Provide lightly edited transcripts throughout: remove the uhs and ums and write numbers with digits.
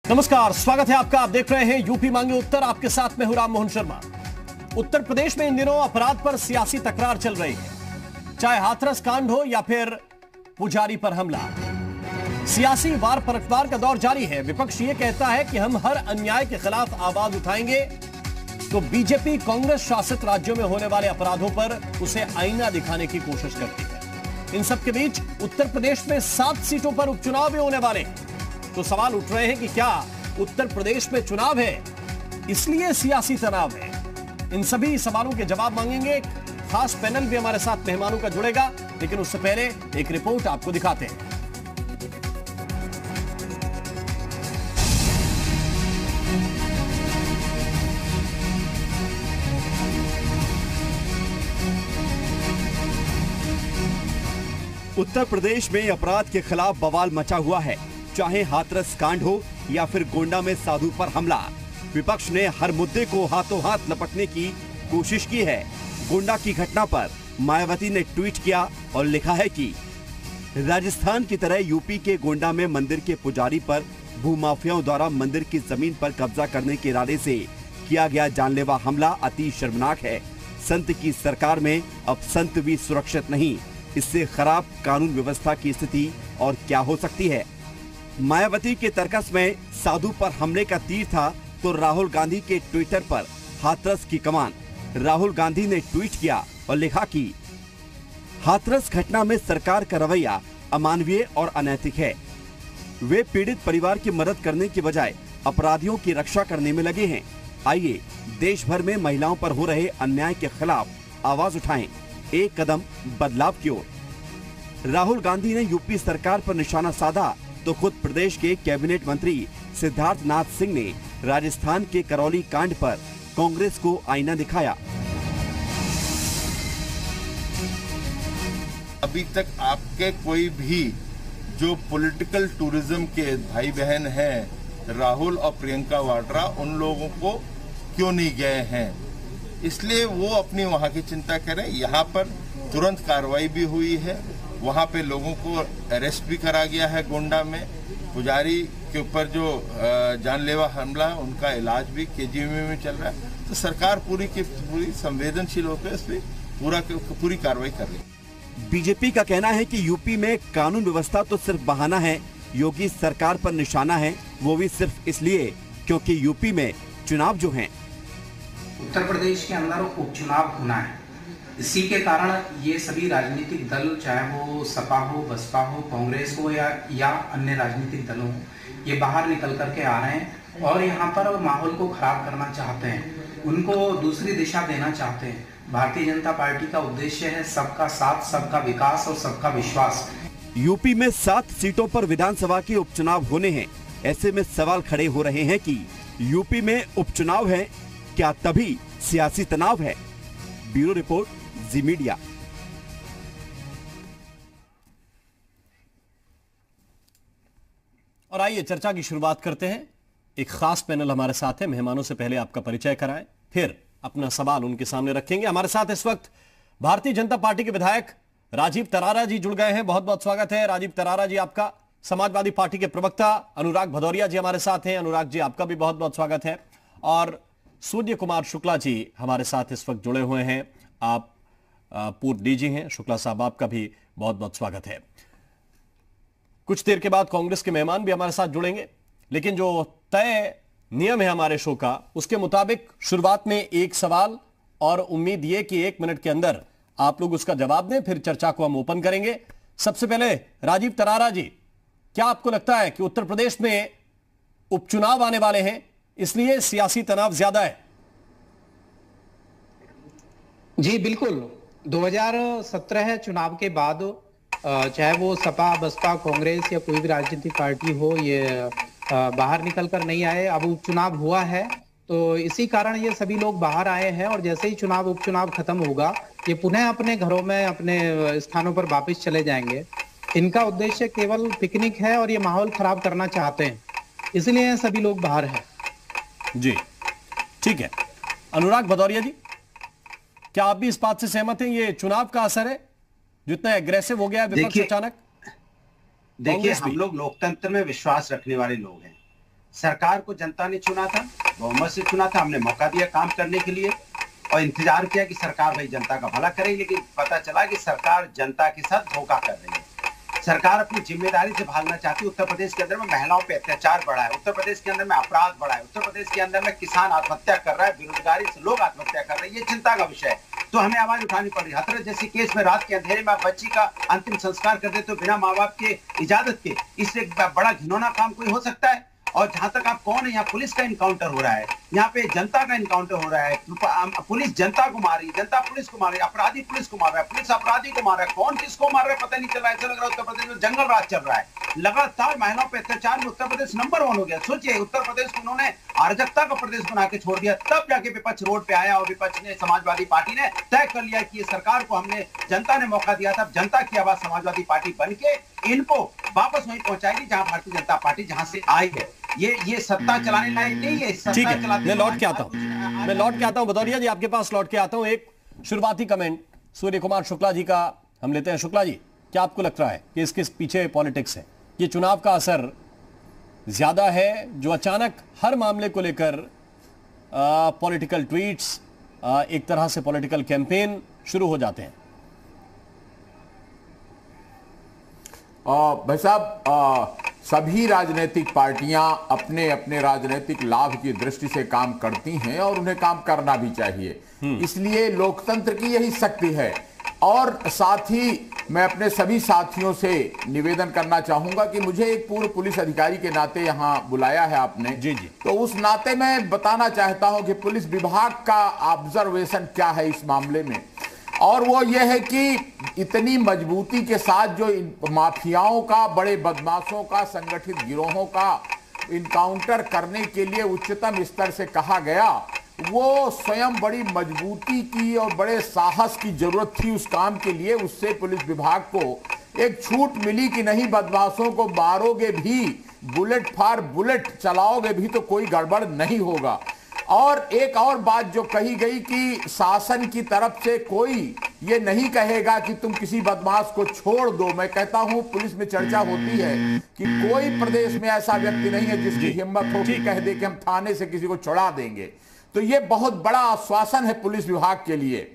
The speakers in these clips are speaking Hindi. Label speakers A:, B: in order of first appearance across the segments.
A: नमस्कार, स्वागत है आपका। आप देख रहे हैं यूपी मांगे उत्तर। आपके साथ में हूं राम मोहन शर्मा। उत्तर प्रदेश में इन दिनों अपराध पर सियासी तकरार चल रही है, चाहे हाथरस कांड हो या फिर पुजारी पर हमला। सियासी वार पलटवार का दौर जारी है। विपक्ष ये कहता है कि हम हर अन्याय के खिलाफ आवाज उठाएंगे, तो बीजेपी कांग्रेस शासित राज्यों में होने वाले अपराधों पर उसे आईना दिखाने की कोशिश करती है। इन सबके बीच उत्तर प्रदेश में 7 सीटों पर उपचुनाव भी होने वाले हैं। तो सवाल उठ रहे हैं कि क्या उत्तर प्रदेश में चुनाव है इसलिए सियासी तनाव है? इन सभी सवालों के जवाब मांगेंगे। एक खास पैनल भी हमारे साथ मेहमानों का जुड़ेगा, लेकिन उससे पहले एक रिपोर्ट आपको दिखाते हैं।
B: उत्तर प्रदेश में अपराध के खिलाफ बवाल मचा हुआ है, चाहे हाथरस कांड हो या फिर गोंडा में साधु पर हमला। विपक्ष ने हर मुद्दे को हाथों हाथ लपटने की कोशिश की है। गोंडा की घटना पर मायावती ने ट्वीट किया और लिखा है कि राजस्थान की तरह यूपी के गोंडा में मंदिर के पुजारी पर भूमाफियाओं द्वारा मंदिर की जमीन पर कब्जा करने के इरादे से किया गया जानलेवा हमला अति शर्मनाक है। संत की सरकार में अब संत भी सुरक्षित नहीं, इससे खराब कानून व्यवस्था की स्थिति और क्या हो सकती है। मायावती के तर्कस में साधु पर हमले का तीर था तो राहुल गांधी के ट्विटर पर हाथरस की कमान। राहुल गांधी ने ट्वीट किया और लिखा कि हाथरस घटना में सरकार का रवैया अमानवीय और अनैतिक है। वे पीड़ित परिवार की मदद करने के बजाय अपराधियों की रक्षा करने में लगे हैं। आइए देश भर में महिलाओं पर हो रहे अन्याय के खिलाफ आवाज उठाएं, एक कदम बदलाव की ओर। राहुल गांधी ने यूपी सरकार पर निशाना साधा तो खुद प्रदेश के कैबिनेट मंत्री सिद्धार्थनाथ सिंह ने राजस्थान के करौली कांड पर कांग्रेस को आईना दिखाया।
C: अभी तक आपके कोई भी जो पॉलिटिकल टूरिज्म के भाई बहन हैं, राहुल और प्रियंका वाड्रा, उन लोगों को क्यों नहीं गए हैं? इसलिए वो अपनी वहां की चिंता करें। यहाँ पर तुरंत कार्रवाई भी हुई है, वहां पे लोगों को अरेस्ट भी करा गया है। गोंडा में पुजारी के ऊपर जो जानलेवा हमला है, उनका इलाज भी केजीएमयू में चल रहा है। तो सरकार पूरी की पूरी संवेदनशील होकर इस पर पूरी कार्रवाई कर रही है।
B: बीजेपी का कहना है कि यूपी में कानून व्यवस्था तो सिर्फ बहाना है। योगी सरकार पर निशाना है, वो भी सिर्फ इसलिए क्योंकि यूपी में चुनाव जो हैं,
D: उत्तर प्रदेश के अंदर उपचुनाव होना है। इसी के कारण ये सभी राजनीतिक दल, चाहे वो सपा हो, बसपा हो, कांग्रेस हो या अन्य राजनीतिक दल हो, ये बाहर निकल करके आ रहे हैं और यहाँ पर माहौल को खराब करना चाहते हैं, उनको दूसरी दिशा देना चाहते हैं। भारतीय जनता पार्टी का उद्देश्य है सबका साथ, सबका विकास और सबका विश्वास।
B: यूपी में 7 सीटों पर विधानसभा के उपचुनाव होने हैं। ऐसे में सवाल खड़े हो रहे हैं कि यूपी में उपचुनाव है, क्या तभी सियासी तनाव है? ब्यूरो रिपोर्ट, जी मीडिया।
A: और आइए चर्चा की शुरुआत करते हैं। एक खास पैनल हमारे साथ है। मेहमानों से पहले आपका परिचय कराएं, फिर अपना सवाल उनके सामने रखेंगे। हमारे साथ इस वक्त भारतीय जनता पार्टी के विधायक राजीव तरारा जी जुड़ गए हैं। बहुत बहुत स्वागत है राजीव तरारा जी आपका। समाजवादी पार्टी के प्रवक्ता अनुराग भदौरिया जी हमारे साथ हैं। अनुराग जी आपका भी बहुत बहुत स्वागत है। और सूर्य कुमार शुक्ला जी हमारे साथ इस वक्त जुड़े हुए हैं। आप पूर्व डीजी हैं। शुक्ला साहब आपका भी बहुत बहुत स्वागत है। कुछ देर के बाद कांग्रेस के मेहमान भी हमारे साथ जुड़ेंगे, लेकिन जो तय नियम है हमारे शो का, उसके मुताबिक शुरुआत में एक सवाल और उम्मीद ये कि 1 मिनट के अंदर आप लोग उसका जवाब दें, फिर चर्चा को हम ओपन करेंगे। सबसे पहले राजीव तरारा जी, क्या आपको लगता है कि उत्तर प्रदेश में उपचुनाव आने वाले हैं इसलिए सियासी तनाव ज्यादा है?
D: जी बिल्कुल। 2017 चुनाव के बाद चाहे वो सपा, बसपा, कांग्रेस या कोई भी राजनीतिक पार्टी हो, ये बाहर निकल कर नहीं आए। अब उपचुनाव हुआ है तो इसी कारण ये सभी लोग बाहर आए हैं और जैसे ही उपचुनाव खत्म होगा, ये पुनः अपने घरों में, अपने स्थानों पर वापस चले जाएंगे। इनका उद्देश्य केवल पिकनिक है और ये माहौल खराब करना चाहते हैं, इसलिए सभी लोग बाहर हैं।
A: जी ठीक है। अनुराग भदौरिया जी, क्या आप भी इस बात से सहमत हैं ये चुनाव का असर है, जितना एग्रेसिव हो गया विपक्ष अचानक?
E: देखिए, हम लोग लोकतंत्र में विश्वास रखने वाले लोग हैं। सरकार को जनता ने चुना था, बहुमत से चुना था, हमने मौका दिया काम करने के लिए और इंतजार किया कि सरकार भाई जनता का भला करेगी, लेकिन पता चला कि सरकार जनता के साथ धोखा कर रही है। सरकार अपनी जिम्मेदारी से भागना चाहती है। उत्तर प्रदेश के अंदर में महिलाओं पे अत्याचार बढ़ा है, उत्तर प्रदेश के अंदर में अपराध बढ़ा है, उत्तर प्रदेश के अंदर में किसान आत्महत्या कर रहा है, बेरोजगारी से लोग आत्महत्या कर रहे हैं, ये चिंता का विषय है। तो हमें आवाज उठानी पड़ रही है। हाथरस जैसे केस में रात के अंधेरे में आप बच्ची का अंतिम संस्कार कर देते हो बिना माँ बाप के इजाजत के, इससे बड़ा घिनौना काम कोई हो सकता है? और जहां तक आप कौन है, यहाँ पुलिस का इनकाउंटर हो रहा है, यहाँ पे जनता का इनकाउंटर हो रहा है, पुलिस जनता को मार रही है, जनता पुलिस को मार रही है, अपराधी पुलिस को मार रहा है, पुलिस अपराधी को मार रहा है, कौन किसको मार रहा है पता नहीं चल रहा है। ऐसा लग रहा है उत्तर प्रदेश में जंगल राज चल रहा है। लगातार महिलाओं पर अत्याचार में उत्तर प्रदेश नंबर 1 हो गया। सोचिए, उत्तर प्रदेश को उन्होंने अराजकता का प्रदेश बना के छोड़ दिया, तब जाके विपक्ष रोड पे आया और विपक्ष ने, समाजवादी पार्टी ने तय कर लिया कि ये सरकार को हमने, जनता ने मौका दिया था, जनता की आवाज समाजवादी पार्टी बन के इनको वापस वहीं पहुंचाएगी जहां भारतीय जनता पार्टी जहां से आई है। ये सत्ता चलाने लायक नहीं है।
A: ठीक है, मैं लौट के आता हूं भदौरिया जी, आपके पास लौट के आता हूं। एक शुरुआती कमेंट सूर्य कुमार शुक्ला जी का हम लेते हैं। शुक्ला जी, क्या आपको लगता है कि इसके पीछे पॉलिटिक्स है? ये चुनाव का असर ज्यादा है जो अचानक हर मामले को लेकर पॉलिटिकल ट्वीट्स, एक तरह से पॉलिटिकल कैंपेन शुरू हो जाते हैं?
F: भाई साहब, सभी राजनीतिक पार्टियां अपने अपने राजनीतिक लाभ की दृष्टि से काम करती हैं और उन्हें काम करना भी चाहिए। इसलिए लोकतंत्र की यही शक्ति है। और साथ ही मैं अपने सभी साथियों से निवेदन करना चाहूंगा कि मुझे एक पूर्व पुलिस अधिकारी के नाते यहां बुलाया है आपने।
A: जी जी।
F: तो उस नाते मैं बताना चाहता हूं कि पुलिस विभाग का ऑब्जर्वेशन क्या है इस मामले में, और वो ये है कि इतनी मजबूती के साथ जो माफियाओं का, बड़े बदमाशों का, संगठित गिरोहों का इनकाउंटर करने के लिए उच्चतम स्तर से कहा गया, वो स्वयं बड़ी मजबूती की और बड़े साहस की जरूरत थी उस काम के लिए। उससे पुलिस विभाग को एक छूट मिली कि नहीं, बदमाशों को मारोगे भी, बुलेट फॉर बुलेट चलाओगे भी तो कोई गड़बड़ नहीं होगा। और एक और बात जो कही गई कि शासन की तरफ से कोई ये नहीं कहेगा कि तुम किसी बदमाश को छोड़ दो। मैं कहता हूं, पुलिस में चर्चा होती है कि कोई प्रदेश में ऐसा व्यक्ति नहीं है जिसकी हिम्मत हो कि कह दे कि हम थाने से किसी को छुड़ा देंगे। तो ये बहुत बड़ा आश्वासन है पुलिस विभाग के लिए।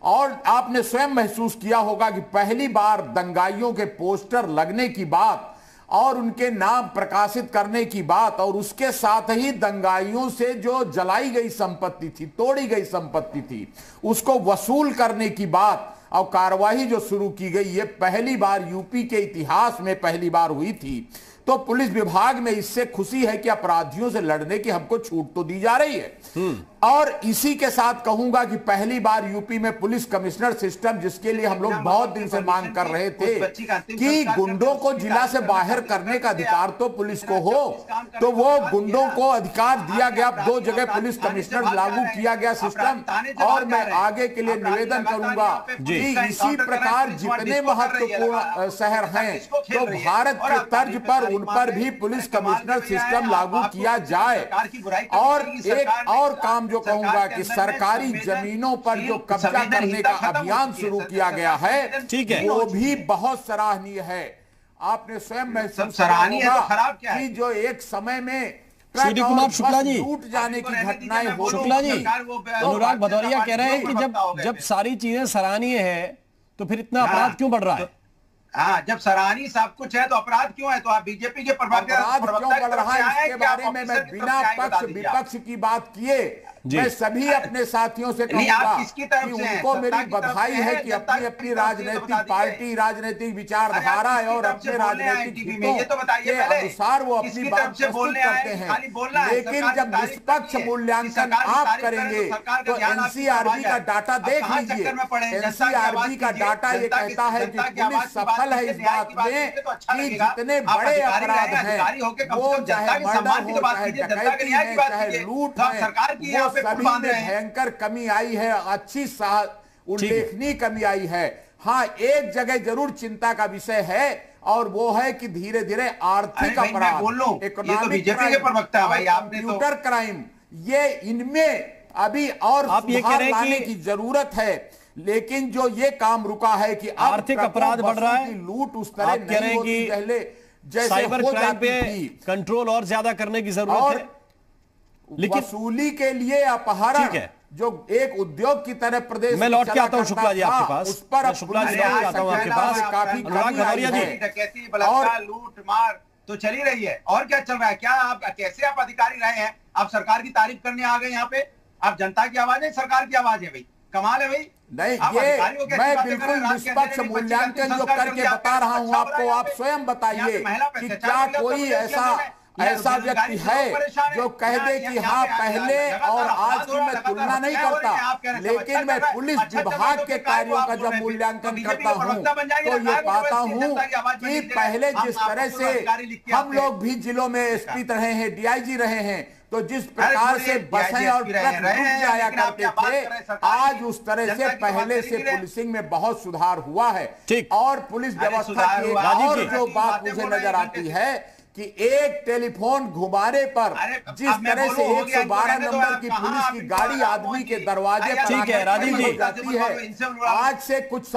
F: और आपने स्वयं महसूस किया होगा कि पहली बार दंगाइयों के पोस्टर लगने की बात और उनके नाम प्रकाशित करने की बात, और उसके साथ ही दंगाइयों से जो जलाई गई संपत्ति थी, तोड़ी गई संपत्ति थी, उसको वसूल करने की बात और कार्रवाई जो शुरू की गई, ये पहली बार यूपी के इतिहास में पहली बार हुई थी। तो पुलिस विभाग में इससे खुशी है कि अपराधियों से लड़ने की हमको छूट तो दी जा रही है। और इसी के साथ कहूंगा कि पहली बार यूपी में पुलिस कमिश्नर सिस्टम, जिसके लिए हम लोग बहुत दिन से मांग कर रहे थे कि गुंडों को जिला से बाहर करने का अधिकार तो पुलिस को हो, तो वो गुंडों को अधिकार दिया गया। 2 जगह पुलिस कमिश्नर लागू किया गया सिस्टम। और मैं आगे के लिए निवेदन करूंगा कि इसी प्रकार जितने महत्वपूर्ण शहर हैं तो भारत के तर्ज पर उन पर भी पुलिस कमिश्नर सिस्टम लागू किया जाए। और एक और काम जो कहूंगा कि सरकारी जमीनों पर जो कब्जा करने का अभियान शुरू किया गया है, वो भी बहुत सराहनीय है। आपने स्वयं महसूस किया होगा कि जो एक समय में
A: सूर्य कुमार शुक्ला जी,
F: टूट जाने की घटनाएं हो,
A: शुक्ला जी, अनुराग भदौरिया कह रहे हैं कि जब सारी चीजें सराहनीय है तो फिर इतना अपराध क्यों बढ़ रहा है?
E: हाँ, जब सराहनीय सब कुछ है तो अपराध क्यों है? तो आप बीजेपी के
F: अपराध क्यों बढ़ रहा है, इसके बारे में मैं बिना पक्ष विपक्ष की बात किए मैं सभी अपने साथियों से कहूंगा कि उनको मेरी बधाई है कि अपनी अपनी राजनीतिक पार्टी, राजनीतिक विचारधारा और अपने राजनीतिक हितों के अनुसार वो अपनी बात प्रस्तुत करते हैं। लेकिन जब निष्पक्ष मूल्यांकन आप करेंगे तो एनसीआरबी का डाटा देख लीजिए। एनसीआरबी का डाटा ये कहता है कि पुलिस सफल है इस बात में कि जितने बड़े अपराध हैं, वो चाहे मर्डर हो, चाहे डकैती है, चाहे लूट है, सभी में भयंकर कमी आई है, अच्छी उल्लेखनीय कमी आई है। हाँ, एक जगह जरूर चिंता का विषय है और वो है कि धीरे धीरे आर्थिक अपराध, इकोनॉमिक क्राइम, कंप्यूटर क्राइम, ये इनमें अभी और सुधार लाने की जरूरत है। लेकिन जो ये काम रुका है कि
A: आर्थिक अपराध बढ़ रहा है,
F: लूट उस तरह नहीं होती पहले, जैसे
A: साइबर
F: हो
A: क्राइम
F: जाती
A: पे
F: थी।
A: कंट्रोल और ज्यादा करने की जरूरत
F: और
A: है, लेकिन
F: वसूली के लिए अपहरण
A: ठीक है।
F: जो एक उद्योग की तरह प्रदेश
A: मैं
F: में
A: लौट के
F: चला
A: आता हूं
F: करता
A: शुक्ला जी आपके
F: था,
A: पास।
F: उस पर
A: मैं
F: अब
A: शुक्ला जी
F: पुलिस
A: लौट के आता हूं आपके पास।
F: काफी
A: अनुराग
F: कमी
A: भदौरिया
F: आई
A: जी।
F: है।
E: डकैती, बलात्कार, लूट मार तो चली रही है। और क्या चल रहा है? क्या आप कैसे आप अधिकारी रहे हैं? आप सरकार की तारीफ करने आ गए यहाँ पे? आप जनता की आवाज है, सरकार की आवाज है भाई? कमाल है भाई।
F: नहीं,
E: आप
F: ये
E: अधिकारियों की ऐसी
F: मैं
E: बातें
F: बिल्कुल
E: कर रहे हैं, रात के
F: निष्पक्ष
E: अंधेरे में बच्ची
F: मूल्यांकन
E: का
F: जो
E: संस्कार
F: करके
E: करके
F: बता रहा हूं
E: अच्छा हो
F: आपको,
E: रहा है
F: आप
E: यहाँ पे?
F: स्वयं
E: यहाँ
F: बताइए
E: पे महिला पे
F: कि
E: अत्याचार
F: क्या
E: हो रहा है
F: कोई
E: उत्तर प्रदेश के
F: ऐसा
E: अंदर में? यहाँ
F: ऐसा व्यक्ति
E: अधिकारी लोग परेशान
F: है
E: हैं।
F: जो कह दे कि हाँ पहले और आज की मैं तुलना नहीं करता, लेकिन मैं पुलिस विभाग के कार्यों का जब मूल्यांकन करता हूं तो ये पाता हूं कि पहले जिस तरह से हम लोग भी जिलों में एसपी रहे हैं, डीआईजी रहे हैं, तो जिस प्रकार से बसें और ट्रक रुक जाया करते थे, आज उस तरह से पहले से पुलिसिंग में बहुत सुधार हुआ है।
A: ठीक।
F: और पुलिस व्यवस्था की एक
A: राजीव
F: और
A: जी।
F: जो बात मुझे नजर आती है कि एक टेलीफोन घुमाने पर जिस तरह से 112 नंबर की पुलिस की गाड़ी आदमी के दरवाजे पर
A: ठीक है, राजीव जी।
F: हो जाती है, आज से कुछ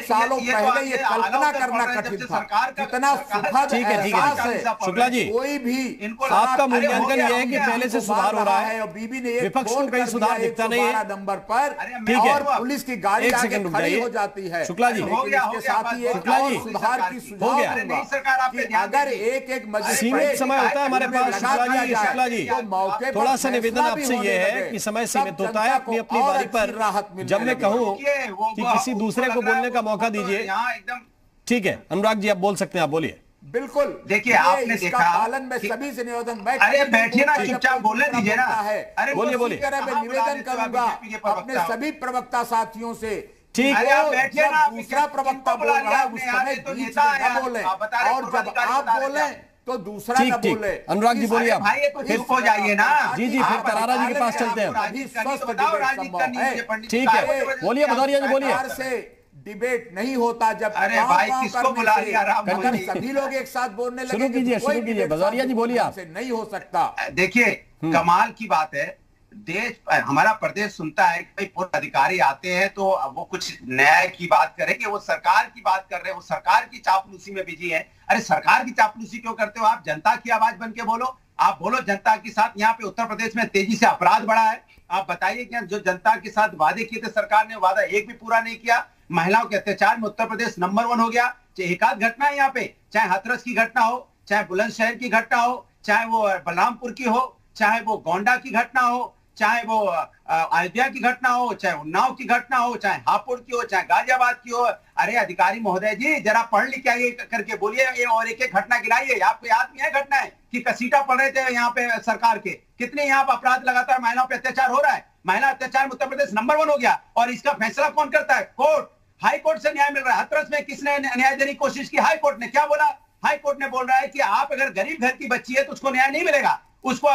F: सालों पहले ये कल्पना करना कठिन था। कितना सुखद
A: ठीक है, ठीक है,
F: एहसास
A: ठीक
F: है।
A: है। शुक्ला जी,
F: कोई भी
A: आपका मूल्यांकन यह है कि पहले से सुधार हो रहा है
F: और बीबी ने एक
A: विपक्ष को
F: फोन
A: कहीं
F: कर
A: सुधार
F: दिया
A: दिखता नहीं है।
F: 112 नंबर पर,
A: ठीक है।
F: और पुलिस की गाड़ी
A: एक
F: आगे
A: सेकंड रुक
F: खड़ी
A: जाइए।
F: हो जाती है।
A: शुक्ला जी,
F: लेकिन इसके साथ ही एक
A: शुक्ला
F: और
A: जी,
F: सुधार की
A: हो
F: सुझाव
A: गया।
F: दूंगा कि अगर एक मजिस्ट्रेट
A: सीमित समय होता है हमारे पास। शुक्ला जी,
F: तो मौके पर
A: थोड़ा सा निवेदन
F: फैसला भी
A: आपसे
F: होने
A: ये है
F: लगे,
A: कि समय
F: तब
A: सीमित होता है,
F: जनता
A: अपनी
F: को
A: अपनी
F: और
A: बारी
F: अच्छी
A: पर
F: राहत मिलने
A: जब मैं
F: लगी।
A: कहूं कि किसी दूसरे को बोलने का मौका दीजिए। ठीक है अनुराग जी, आप बोल सकते हैं, आप बोलिए।
F: बिल्कुल।
E: देखिए, आपने
F: इसका
E: देखा
F: पालन में सभी से निवेदन, मैं
E: अरे बैठिए ना, चुपचाप बोलने दीजिए ना।
F: अरे
A: बोलिए, बोलिए।
F: मैं निवेदन करूंगा अपने सभी प्रवक्ता साथियों से,
A: ठीक।
E: अरे आप बैठिए ना,
F: जब दूसरा प्रवक्ता बोल रहा है उस समय बीच में न बोले, और जब आप बोले तो दूसरा
A: ठीक
F: न
A: ठीक।
F: बोले।
A: अनुराग जी बोलिए आप।
E: भाई ये तो चुप हो जाइए ना।
A: जी जी, फिर तरारा जी के पास चलते हैं।
F: अभी स्वस्थ डिबेट संभव है।
A: ठीक है, बोलिए भदौरिया जी, बोलिए।
F: सरकार से डिबेट नहीं होता जब
E: अरे
F: गाँव
E: भाई,
F: गाँव
E: किसको
F: करने
E: बुला
F: से,
E: लिया राम
F: अगर
E: मोहन जी?
F: सभी लोग एक साथ बोलने
A: शुरू
F: लगे
A: कीजिए,
F: तो कोई
A: शुरू कीजिए।
F: डिबेट
A: भदौरिया जी, बोलिए आप।
F: से नहीं हो सकता।
E: देखिए, कमाल की बात है, देश हमारा प्रदेश सुनता है कि भाई पूर्व अधिकारी आते हैं तो वो कुछ न्याय की बात करें कि वो सरकार की बात कर रहे हैं, वो सरकार की चापलूसी में बिजी है। अरे सरकार की चापलूसी क्यों करते हो आप? जनता की आवाज बन के बोलो, आप बोलो जनता के साथ। यहाँ पे उत्तर प्रदेश में तेजी से अपराध बढ़ा है। आप बताइए कि जो जनता के साथ वादे किए थे सरकार ने, वादा एक भी पूरा नहीं किया। महिलाओं के अत्याचार में उत्तर प्रदेश नंबर 1 हो गया। चाहे एक आध घटना है यहाँ पे, चाहे हाथरस की घटना हो, चाहे बुलंदशहर की घटना हो, चाहे वो बलरामपुर की हो, चाहे वो गोंडा की घटना हो, चाहे वो अयोध्या की घटना हो, चाहे उन्नाव की घटना हो, चाहे हापुड़ की हो, चाहे गाजियाबाद की हो। अरे अधिकारी महोदय जी, जरा पढ़ लिख आइए करके बोलिए ये और एक एक घटना गिनाइए। आपको याद नहीं है घटनाएं कि कसीटा पड़ रहे थे यहाँ पे सरकार के? कितने यहाँ पे अपराध लगातार महिलाओं पे अत्याचार हो रहा है। महिला अत्याचार में उत्तर प्रदेश नंबर 1 हो गया। और इसका फैसला कौन करता है? कोर्ट। हाई कोर्ट से न्याय मिल रहा है। हाथरस में किसने न्याय देने की कोशिश की? हाई कोर्ट ने। क्या बोला? हाई कोर्ट ने बोल रहा है कि आप अगर गरीब घर की बच्ची है तो उसको न्याय नहीं मिलेगा। उसको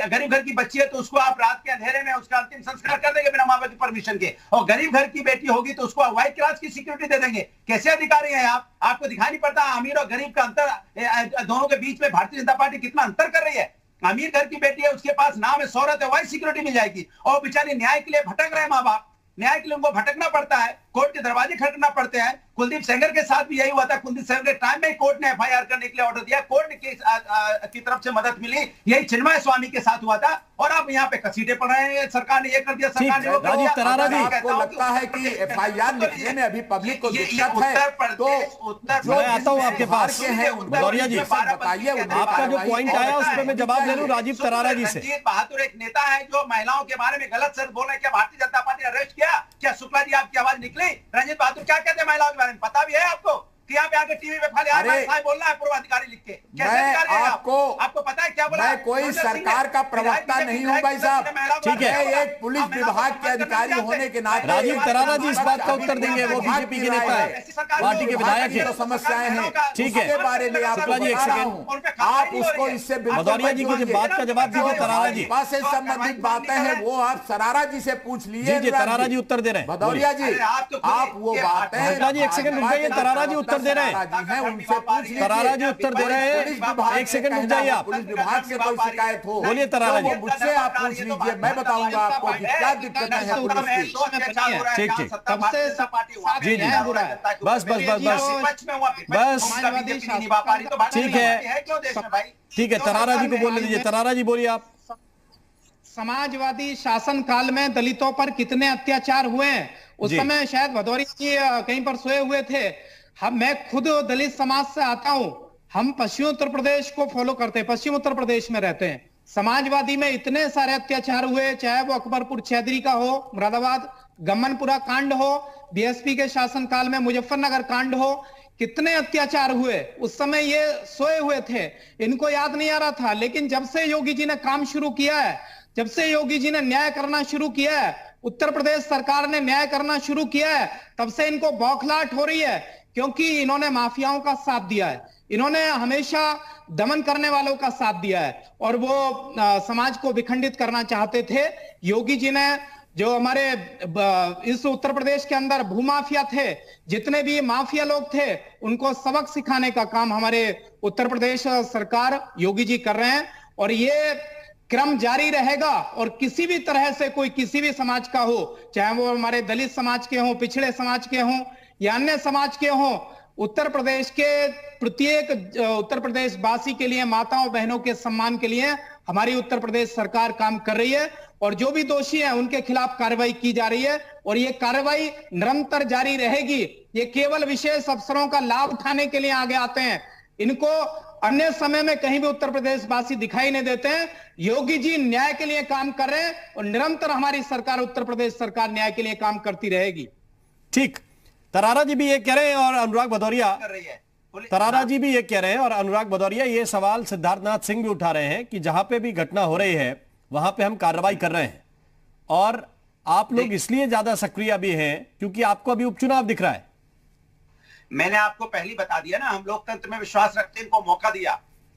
E: गरीब घर की बच्ची है तो उसको आप रात के अंधेरे में उसका अंतिम संस्कार कर देंगे बिना माँ बाप की परमिशन के। और गरीब घर की बेटी होगी तो उसको व्हाइट क्लास की सिक्योरिटी दे देंगे। कैसे अधिकारी हैं आप? आपको दिखाई नहीं पड़ता अमीर और गरीब का अंतर? दोनों के बीच में भारतीय जनता पार्टी कितना अंतर कर रही है। अमीर घर की बेटी है, उसके पास नाम है, शोहरत है, वही सिक्योरिटी मिल जाएगी। और बेचारी न्याय के लिए भटक रहे माँ बाप, न्याय के लिए उनको भटकना पड़ता है, कोर्ट के दरवाजे खटकना पड़ते हैं। कुलदीप सेंगर के साथ भी यही हुआ था। कुलदीप सेंगर के टाइम में कोर्ट ने एफआईआर करने के लिए ऑर्डर दिया, कोर्ट की तरफ से मदद मिली। यही चिन्मय स्वामी के साथ हुआ था। और अब यहाँ पे कसीटे पड़ रहे हैं, सरकार ने ये कर दिया, सरकार ने वो कर
A: राजीव
E: दिया।
A: तरारा जी,
F: आपको लगता है कि एफआईआर लिखने में अभी पब्लिक को दिक्कत है तो
A: मैं आता हूं आपके पास। भदौरिया जी,
F: बताइए
A: आपका जो पॉइंट आया उस पर मैं जवाब ले लूं राजीव तरारा जी से।
E: रंजीत बहादुर एक नेता है जो महिलाओं के बारे में गलत शब्द बोल रहे हैं। क्या भारतीय जनता पार्टी ने अरेस्ट किया? क्या शुक्ला जी आपकी आवाज निकली? रंजीत बहादुर क्या कहते हैं महिलाओं के बारे में? पता भी है आपको कि यहाँ पे आके टीवी पे खाली बोलना है पूर्व अधिकारी लिख के? कैसे अधिकारी है आपको पता है क्या बोला?
F: मैं कोई सरकार का प्रवक्ता नहीं हूं भाई साहब।
A: ठीक है,
F: एक पुलिस विभाग के अधिकारी होने के नाते
A: राजीव तरारा जी इस बात का उत्तर देंगे, वो बीजेपी के नेता है, पार्टी के विधायक है।
F: समस्याएं हैं,
A: ठीक है,
F: उसके बारे में आपको
A: शुक्ला जी, एक
F: बता रहा
A: सेकंड।
F: हूं। आप उसको इससे
A: भदौरिया जी की बात का जवाब दीजिए तरारा जी।
F: भाजपा से संबंधित बातें हैं वो आप तरारा जी से पूछ लीजिए।
A: जी जी, तरारा जी उत्तर दे रहे हैं।
F: भदौरिया जी, आप वो बातें,
A: शुक्ला जी एक सेकंड रुक जाइए, तरारा जी उत्तर उत्तर दे रहे हैं।
F: उनसे पूछ लीजिए।
A: तरारा जी उत्तर दे रहे हैं।
F: पुलिस विभाग
A: एक सेकंड रुक
F: से
A: जाइए आप।
F: पुलिस विभाग से कोई शिकायत हो,
A: बोलिए तरारा जी।
F: तो वो मुझसे आप पूछ लीजिए, मैं बताऊंगा आपको कि क्या दिक्कतें हैं पुलिस की।
A: ठीक ठीक
D: सबसे
A: जी जी बस बस बस बस ठीक है ठीक है। तरारा जी को बोलने दीजिए। तरारा जी बोलिए आप।
D: समाजवादी शासन काल में दलितों पर कितने अत्याचार हुए हैं, उस समय शायद भदौरिया जी कहीं पर सोए हुए थे। मैं खुद दलित समाज से आता हूं, हम पश्चिम उत्तर प्रदेश को फॉलो करते हैं, पश्चिम उत्तर प्रदेश में रहते हैं। समाजवादी में इतने सारे अत्याचार हुए, चाहे वो अकबरपुर चौधरी का हो, मुरादाबाद गम्मनपुरा कांड हो, बीएसपी के शासनकाल में मुजफ्फरनगर कांड हो, कितने अत्याचार हुए। उस समय ये सोए हुए थे, इनको याद नहीं आ रहा था। लेकिन जब से योगी जी ने काम शुरू किया है, जब से योगी जी ने न्याय करना शुरू किया है, उत्तर प्रदेश सरकार ने न्याय करना शुरू किया है, तब से इनको बौखलाहट हो रही है, क्योंकि इन्होंने माफियाओं का साथ दिया है, इन्होंने हमेशा दमन करने वालों का साथ दिया है, और वो समाज को विखंडित करना चाहते थे। योगी जी ने जो हमारे इस उत्तर प्रदेश के अंदर भूमाफिया थे, जितने भी माफिया लोग थे, उनको सबक सिखाने का काम हमारे उत्तर प्रदेश सरकार योगी जी कर रहे हैं, और ये क्रम जारी रहेगा। और किसी भी तरह से कोई किसी भी समाज का हो, चाहे वो हमारे दलित समाज के हों, पिछड़े समाज के हों या अन्य समाज के हों, उत्तर प्रदेश के प्रत्येक उत्तर प्रदेश वासी के लिए, माताओं बहनों के सम्मान के लिए हमारी उत्तर प्रदेश सरकार काम कर रही है, और जो भी दोषी हैं उनके खिलाफ कार्रवाई की जा रही है, और ये कार्रवाई निरंतर जारी रहेगी। ये केवल विशेष अवसरों का लाभ उठाने के लिए आगे आते हैं, इनको अन्य समय में कहीं भी उत्तर प्रदेश वासी दिखाई नहीं देते हैं। योगी जी न्याय के लिए काम कर रहे हैं, और निरंतर हमारी सरकार, उत्तर प्रदेश सरकार न्याय के लिए काम करती रहेगी।
A: ठीक, तरारा जी भी ये कह रहे हैं और अनुराग भदौरिया तरारा जी भी ये कह रहे हैं और अनुराग भदौरिया ये सवाल सिद्धार्थनाथ सिंह भी उठा रहे हैं कि जहां पे भी घटना हो रही है वहां पे हम कार्रवाई कर रहे हैं, और आप लोग इसलिए ज्यादा सक्रिय भी हैं क्योंकि आपको अभी उपचुनाव दिख रहा है।
E: मैंने आपको पहले बता दिया ना, हम लोकतंत्र में विश्वास रखते हैं, इनको मौका दिया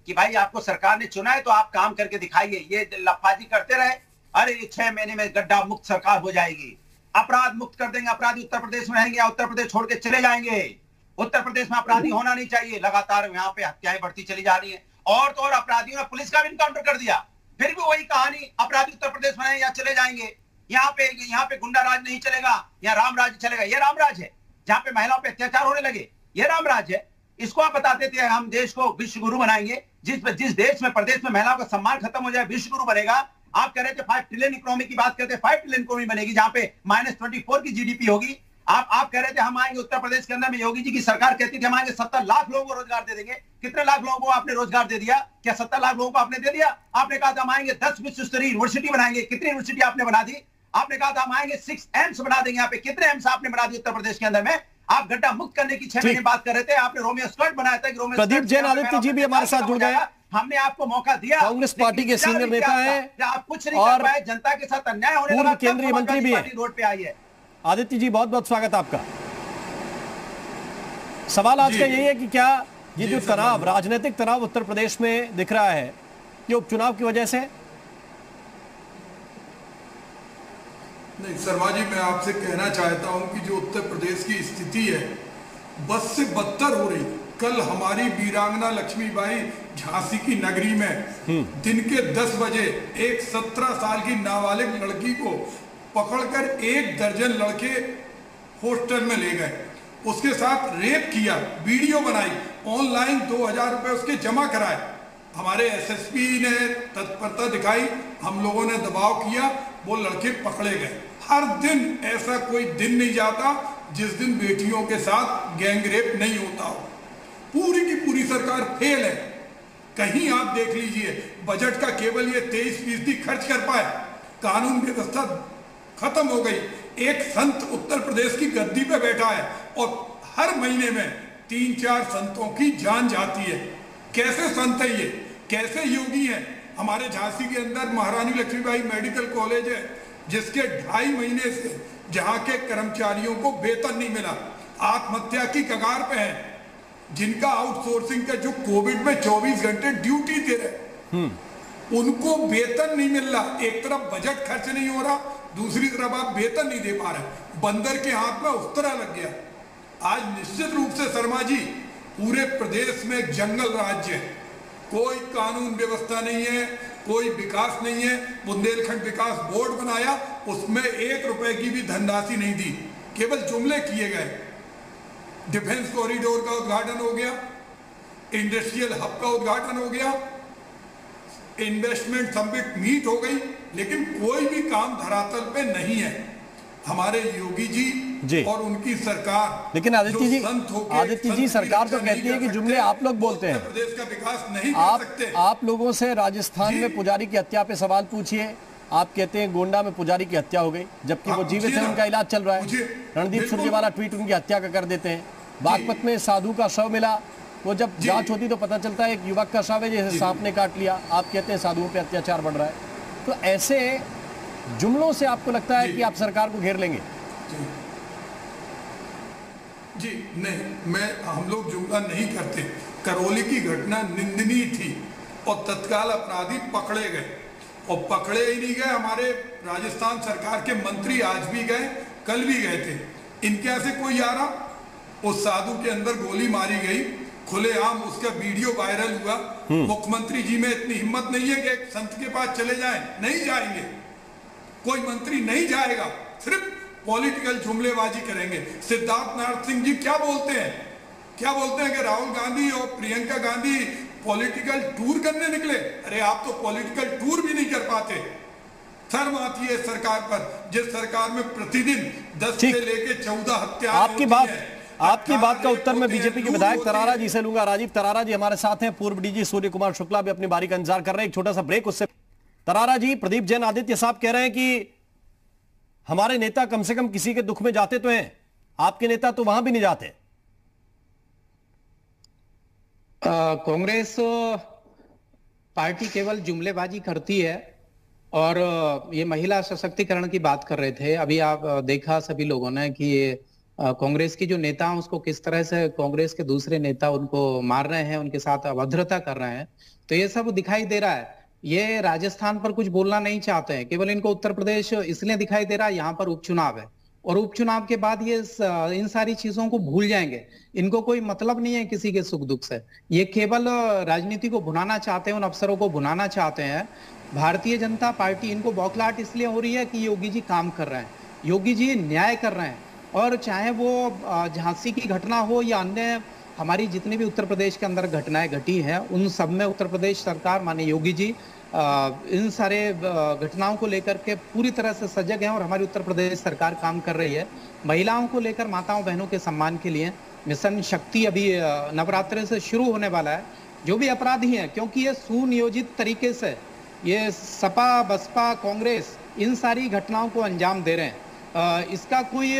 E: कि भाई आपको सरकार ने चुना है तो आप काम करके दिखाइए। ये लफाजी करते रहे, अरे 6 महीने में गड्ढा मुक्त सरकार हो जाएगी, अपराध मुक्त कर देंगे, अपराधी उत्तर प्रदेश में रहेंगे या उत्तर प्रदेश छोड़ के चले जाएंगे, उत्तर प्रदेश में अपराधी होना नहीं चाहिए। लगातार यहाँ पे हत्याएं बढ़ती चली जा रही है, और तो और अपराधियों ने पुलिस का भी इनकाउंटर कर दिया, फिर भी वही कहानी, अपराधी उत्तर प्रदेश में या चले जाएंगे, यहाँ पे गुंडा राज नहीं चलेगा, यहाँ राम राज चलेगा। ये राम राज है जहां पे महिलाओं पे अत्याचार होने लगे, ये राम राज है। इसको आप बताते थे हम देश को विश्व गुरु बनाएंगे, जिस देश में प्रदेश में महिलाओं का सम्मान खत्म हो जाए विश्व गुरु बनेगा। आप कह रहे थे 5 ट्रिलियन इकोनॉमी की बात करते, 5 ट्रिलियन इकोनॉमी बनेगी जहां पे -24 की जीडीपी होगी। आप कह रहे थे हम आएंगे उत्तर प्रदेश के अंदर में, योगी जी की सरकार कहती थी हम आएंगे 70 लाख लोगों को रोजगार दे देंगे। कितने लाख लोगों को आपने रोजगार दे दिया? क्या 70 लाख लोगों को आपने दे दिया? आपने कहा था हम आएंगे 10 विश्व स्तरीय यूनिवर्सिटी बनाएंगे, कितनी यूनिवर्सिटी आपने बना दी? आपने कहा था हम आएंगे 6 एम्स बना देंगे, यहाँ पे कितने एम्स आपने बना दिए उत्तर प्रदेश के अंदर में? आप गड्ढा मुक्त करने की 6 महीने बात कर रहे थे, आपने रोमियो स्कर्ट बनाया था कि रोमियो
A: प्रदीप जैन आदित्य जी भी हमारे साथ जुड़ गए।
E: हमने आपको मौका दिया,
A: कांग्रेस पार्टी के सीनियर नेता हैं,
E: आप कुछ नहीं कर पाए, जनता के साथ अन्याय होने लगा,
A: पूर्व केंद्रीय मंत्री भी हैं,
E: रोड पे आई है।
A: आदित्य जी बहुत बहुत स्वागत आपका। सवाल आज का यही है कि क्या ये जो तनाव, राजनीतिक तनाव उत्तर प्रदेश में दिख रहा है, ये उपचुनाव की वजह से?
G: नहीं शर्मा जी, मैं आपसे कहना चाहता हूं कि जो उत्तर प्रदेश की स्थिति है बद से बदतर हो रही। कल हमारी वीरांगना लक्ष्मीबाई झांसी की नगरी में दिन के 10 बजे एक 17 साल की नाबालिग लड़की को पकड़कर 1 दर्जन लड़के हॉस्टल में ले गए, उसके साथ रेप किया, वीडियो बनाई, ऑनलाइन 2000 रुपए उसके जमा कराए। हमारे एसएसपी ने तत्परता दिखाई, हम लोगों ने दबाव किया, वो लड़के पकड़े गए। हर दिन ऐसा कोई दिन नहीं जाता जिस दिन बेटियों के साथ गैंग रेप नहीं होता हो। पूरी की पूरी सरकार फेल है। कहीं आप देख लीजिए, बजट का केवल ये 23% खर्च कर पाए, कानून व्यवस्था खत्म हो गई। एक संत उत्तर प्रदेश की गद्दी पे बैठा है और हर महीने में 3-4 संतों की जान जाती है। कैसे संत है ये, कैसे योगी हैं? हमारे झांसी के अंदर महारानी लक्ष्मीबाई मेडिकल कॉलेज है जिसके 2.5 महीने से जहां के कर्मचारियों को वेतन नहीं मिला, आत्महत्या की कगार पे हैं, जिनका आउटसोर्सिंग का जो कोविड में 24 घंटे ड्यूटी दे रहे, उनको वेतन नहीं मिल रहा। एक तरफ बजट खर्च नहीं हो रहा, दूसरी तरफ आप वेतन नहीं दे पा रहे। बंदर के हाथ में उस तरह लग गया। आज निश्चित रूप से शर्मा जी पूरे प्रदेश में एक जंगल राज्य है, कोई कानून व्यवस्था नहीं है, कोई विकास नहीं है। बुंदेलखंड विकास बोर्ड बनाया, उसमें 1 रुपए की भी धनराशि नहीं दी, केवल जुमले किए गए। डिफेंस कॉरिडोर का उद्घाटन हो गया, इंडस्ट्रियल हब का उद्घाटन हो गया, इन्वेस्टमेंट समिट मीट हो गई, लेकिन कोई भी काम धरातल पे नहीं है। हमारे योगी जी और उनकी सरकार,
A: लेकिन आदित्य जी सरकार तो कहती है कि जुमले आप लोग बोलते हैं,
G: प्रदेश का विकास नहीं कर सकते।
A: आप लोगों से राजस्थान में पुजारी की हत्या पे सवाल पूछिए, आप कहते हैं गोंडा में पुजारी की हत्या हो गई, जबकि वो जीवित है, उनका इलाज चल रहा है। रणदीप सुरजेवाला ट्वीट उनकी हत्या का कर देते हैं। बागपत में साधु का शव मिला, वो जब जांच होती तो पता चलता है एक युवक का शव है जैसे सांप ने काट लिया। आप कहते हैं साधुओं पे अत्याचार बढ़ रहा है। तो ऐसे जुमलों से आपको लगता है कि आप सरकार को घेर लेंगे?
G: जी नहीं, हम लोग जुमला नहीं करते। करौली की घटना निंदनीय थी और तत्काल अपराधी पकड़े गए, और पकड़े ही नहीं गए, हमारे राजस्थान सरकार के मंत्री आज भी गए, कल भी गए थे। इनके यहाँ से कोई आ रहा, उस साधु के अंदर गोली मारी गई खुलेआम, उसका वीडियो वायरल हुआ। मुख्यमंत्री जी में इतनी हिम्मत नहीं है कि एक संत के पास चले जाएं, नहीं जाएंगे, कोई मंत्री नहीं जाएगा, सिर्फ पॉलिटिकल जुमलेबाजी करेंगे। सिद्धार्थ नाथ सिंह जी क्या बोलते हैं कि राहुल गांधी और प्रियंका गांधी पॉलिटिकल टूर करने निकले। अरे आप तो पॉलिटिकल टूर भी नहीं कर पाते। शर्म आती है सरकार पर, जिस सरकार में प्रतिदिन 10 से लेकर 14 हत्या।
A: आपकी बात का उत्तर मैं बीजेपी के विधायक तरारा जी से लूंगा। राजीव तरारा जी हमारे साथ हैं, पूर्व डीजी सूर्य कुमार शुक्ला भी अपनी बारी का इंतजार कर रहे हैं। एक छोटा सा ब्रेक, उससे तरारा जी, प्रदीप जैन आदित्य साहब कह रहे हैं कि हमारे नेता कम से कम किसी के दुख में जाते तो हैं, आपके नेता तो वहां भी नहीं जाते।
D: कांग्रेस पार्टी केवल जुमलेबाजी करती है, और ये महिला सशक्तिकरण की बात कर रहे थे। अभी आप देखा सभी लोगों ने कि कांग्रेस की जो नेता हैं उसको किस तरह से कांग्रेस के दूसरे नेता उनको मार रहे हैं, उनके साथ अभद्रता कर रहे हैं। तो ये सब दिखाई दे रहा है। ये राजस्थान पर कुछ बोलना नहीं चाहते हैं, केवल इनको उत्तर प्रदेश इसलिए दिखाई दे रहा है, यहाँ पर उपचुनाव है, और उपचुनाव के बाद ये इन सारी चीजों को भूल जाएंगे। इनको कोई मतलब नहीं है किसी के सुख दुख से। ये केवल राजनीति को भुनाना चाहते हैं, उन अफसरों को भुनाना चाहते हैं। भारतीय जनता पार्टी, इनको बौखलाहट इसलिए हो रही है कि योगी जी काम कर रहे हैं, योगी जी न्याय कर रहे हैं। और चाहे वो झांसी की घटना हो या अन्य हमारी जितनी भी उत्तर प्रदेश के अंदर घटनाएं घटी हैं, उन सब में उत्तर प्रदेश सरकार माननीय योगी जी इन सारे घटनाओं को लेकर के पूरी तरह से सजग हैं, और हमारी उत्तर प्रदेश सरकार काम कर रही है। महिलाओं को लेकर, माताओं बहनों के सम्मान के लिए मिशन शक्ति अभी नवरात्रि से शुरू होने वाला है। जो भी अपराधी हैं, क्योंकि ये सुनियोजित तरीके से ये सपा बसपा कांग्रेस इन सारी घटनाओं को अंजाम दे रहे हैं, इसका कोई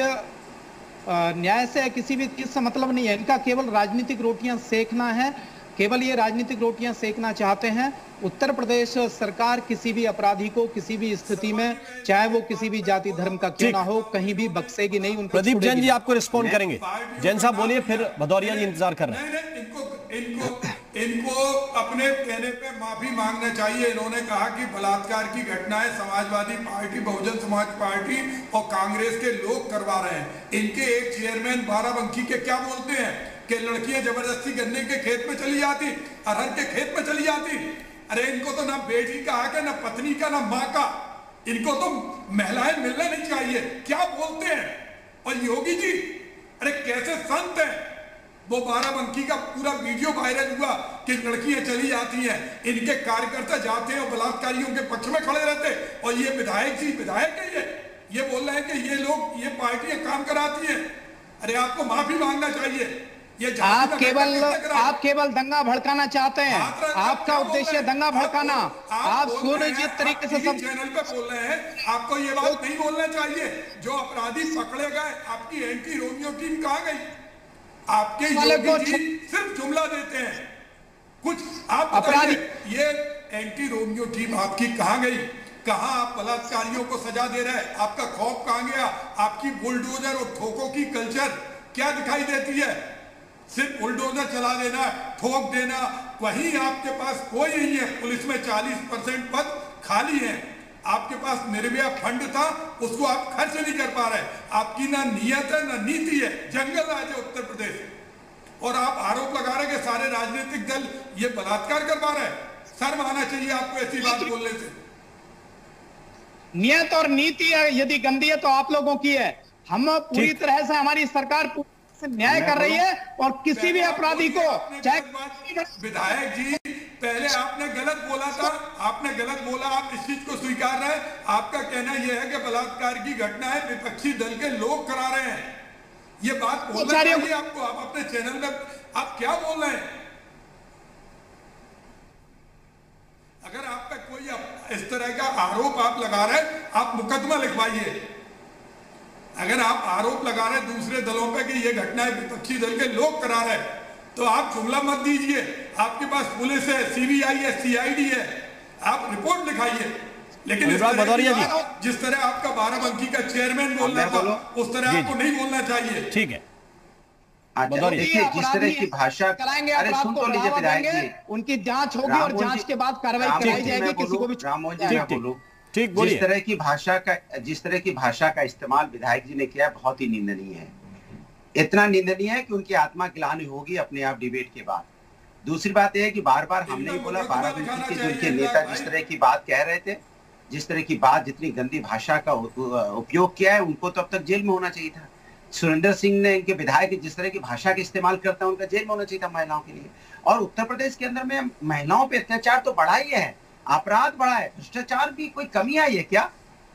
D: न्याय से किसी भी चीज से मतलब नहीं है। इनका केवल राजनीतिक रोटियां सेकना है, केवल ये राजनीतिक रोटियां सेकना चाहते हैं। उत्तर प्रदेश सरकार किसी भी अपराधी को किसी भी स्थिति में, चाहे वो किसी भी जाति धर्म का क्यों ना हो, कहीं भी बख्शेगी नहीं। उनको
A: प्रदीप जैन जी आपको रिस्पॉन्ड करेंगे। जैन साहब बोलिए, फिर भदौरिया जी इंतजार कर रहे हैं।
G: इनको अपने कहने पे माफी मांगना चाहिए। इन्होंने कहा कि बलात्कार की घटनाएं समाजवादी पार्टी, बहुजन समाज पार्टी और कांग्रेस के लोग करवा रहे हैं। इनके एक चेयरमैन बाराबंकी के क्या बोलते हैं कि लड़कियां जबरदस्ती गन्ने के खेत में चली जाती, अरहर के खेत में चली जाती। अरे इनको तो ना बेटी का हक है, ना पत्नी का, ना माँ का। इनको तो महिलाएं मिलना नहीं चाहिए। क्या बोलते हैं? और योगी जी, अरे कैसे संत हैं? वो बाराबंकी का पूरा वीडियो वायरल हुआ कि लड़कियां चली जाती हैं, इनके कार्यकर्ता जाते हैं और बलात्कारियों के पक्ष में खड़े रहते, और ये विधायक जी, विधायक है ये बोल रहे हैं कि ये लोग, ये पार्टियां काम कराती हैं। अरे आपको माफी मांगना चाहिए। ये
D: आप केवल दंगा भड़काना चाहते हैं, आपका उद्देश्य दंगा भड़काना। आप सुनियोजित तरीके से सब
G: चैनल पे बोल रहे हैं, आपको ये बात नहीं बोलना चाहिए। जो अपराधी पकड़े गए, आपकी एंटी रोमियो टीम कहाँ गई? आपके योगी जी सिर्फ जुमला देते हैं, कुछ आप अपराधी। ये एंटी रोमियो टीम आपकी कहाँ गई? कहाँ आप बलात्कारियों को सजा दे रहे हैं? आपका खौफ कहाँ गया? आपकी बुलडोजर और ठोकों की कल्चर क्या दिखाई देती है? सिर्फ बुलडोजर चला देना, ठोक देना, वहीं आपके पास कोई नहीं है। पुलिस में 40% पद खाली हैं। आपके पास निर्भया फंड था, उसको आप खर्च नहीं कर पा रहे। आपकी ना नियत है ना नीति है, जंगल राज है उत्तर प्रदेश। और आप आरोप लगा रहे कि सारे राजनीतिक दल ये बलात्कार करवा रहे हैं। शर्म आना चाहिए आपको ऐसी बात बोलने से।
H: नियत और नीति यदि गंदी है तो आप लोगों की है। हम पूरी तरह से, हमारी सरकार न्याय कर रही है और किसी भी अपराधी को, चाहे
G: विधायक जी पहले आपने गलत बोला था, आपने गलत बोला, आप इस चीज को स्वीकार रहे हैं। आपका कहना यह है कि बलात्कार की घटना है विपक्षी दल के लोग करा रहे हैं, ये बात बोलना चाहिए आपको। आप अपने चैनल में आप क्या बोल रहे हैं? अगर आप पे कोई इस तरह का आरोप आप लगा रहे हैं, आप मुकदमा लिखवाइए। अगर आप आरोप लगा रहे दूसरे दलों पे कि ये घटनाएं विपक्षी दल के लोग करा रहे, तो आप जुमला मत दीजिए। आपके पास पुलिस है, सीबीआई है, सीआईडी है, आप रिपोर्ट लिखाइए। लेकिन जिस तरह आपका बाराबंकी का चेयरमैन बोल रहा था, उस तरह आपको नहीं बोलना चाहिए।
A: ठीक है,
E: देखिए जिस तरह की भाषा
H: कराएंगे, अरे सुन तो लीजिए विधायक जी, उनकी जांच होगी और जांच के बाद कार्रवाई कराई जाएगी। किसी को भी
E: राममोहन जी मैं बोलूं,
A: ठीक,
E: जिस तरह की भाषा का इस्तेमाल विधायक जी ने किया बहुत ही निंदनीय है। इतना निंदनीय है कि उनकी आत्मा गिलानी होगी अपने आप डिबेट के बाद। दूसरी बात यह है कि बार बार हमने ही बोला, बाराबंकी के जो उनके नेता जिस तरह की बात कह रहे थे, जिस तरह की बात, जितनी गंदी भाषा का उपयोग किया है, उनको तो अब तक जेल में होना चाहिए था। सुरेंद्र सिंह ने, इनके विधायक जिस तरह की भाषा का इस्तेमाल करता है, उनका जेल में होना चाहिए था महिलाओं के लिए। और उत्तर प्रदेश के अंदर में महिलाओं पे अत्याचार तो बढ़ा ही है, अपराध बढ़ा है, भ्रष्टाचार भी कोई कमी आई है क्या?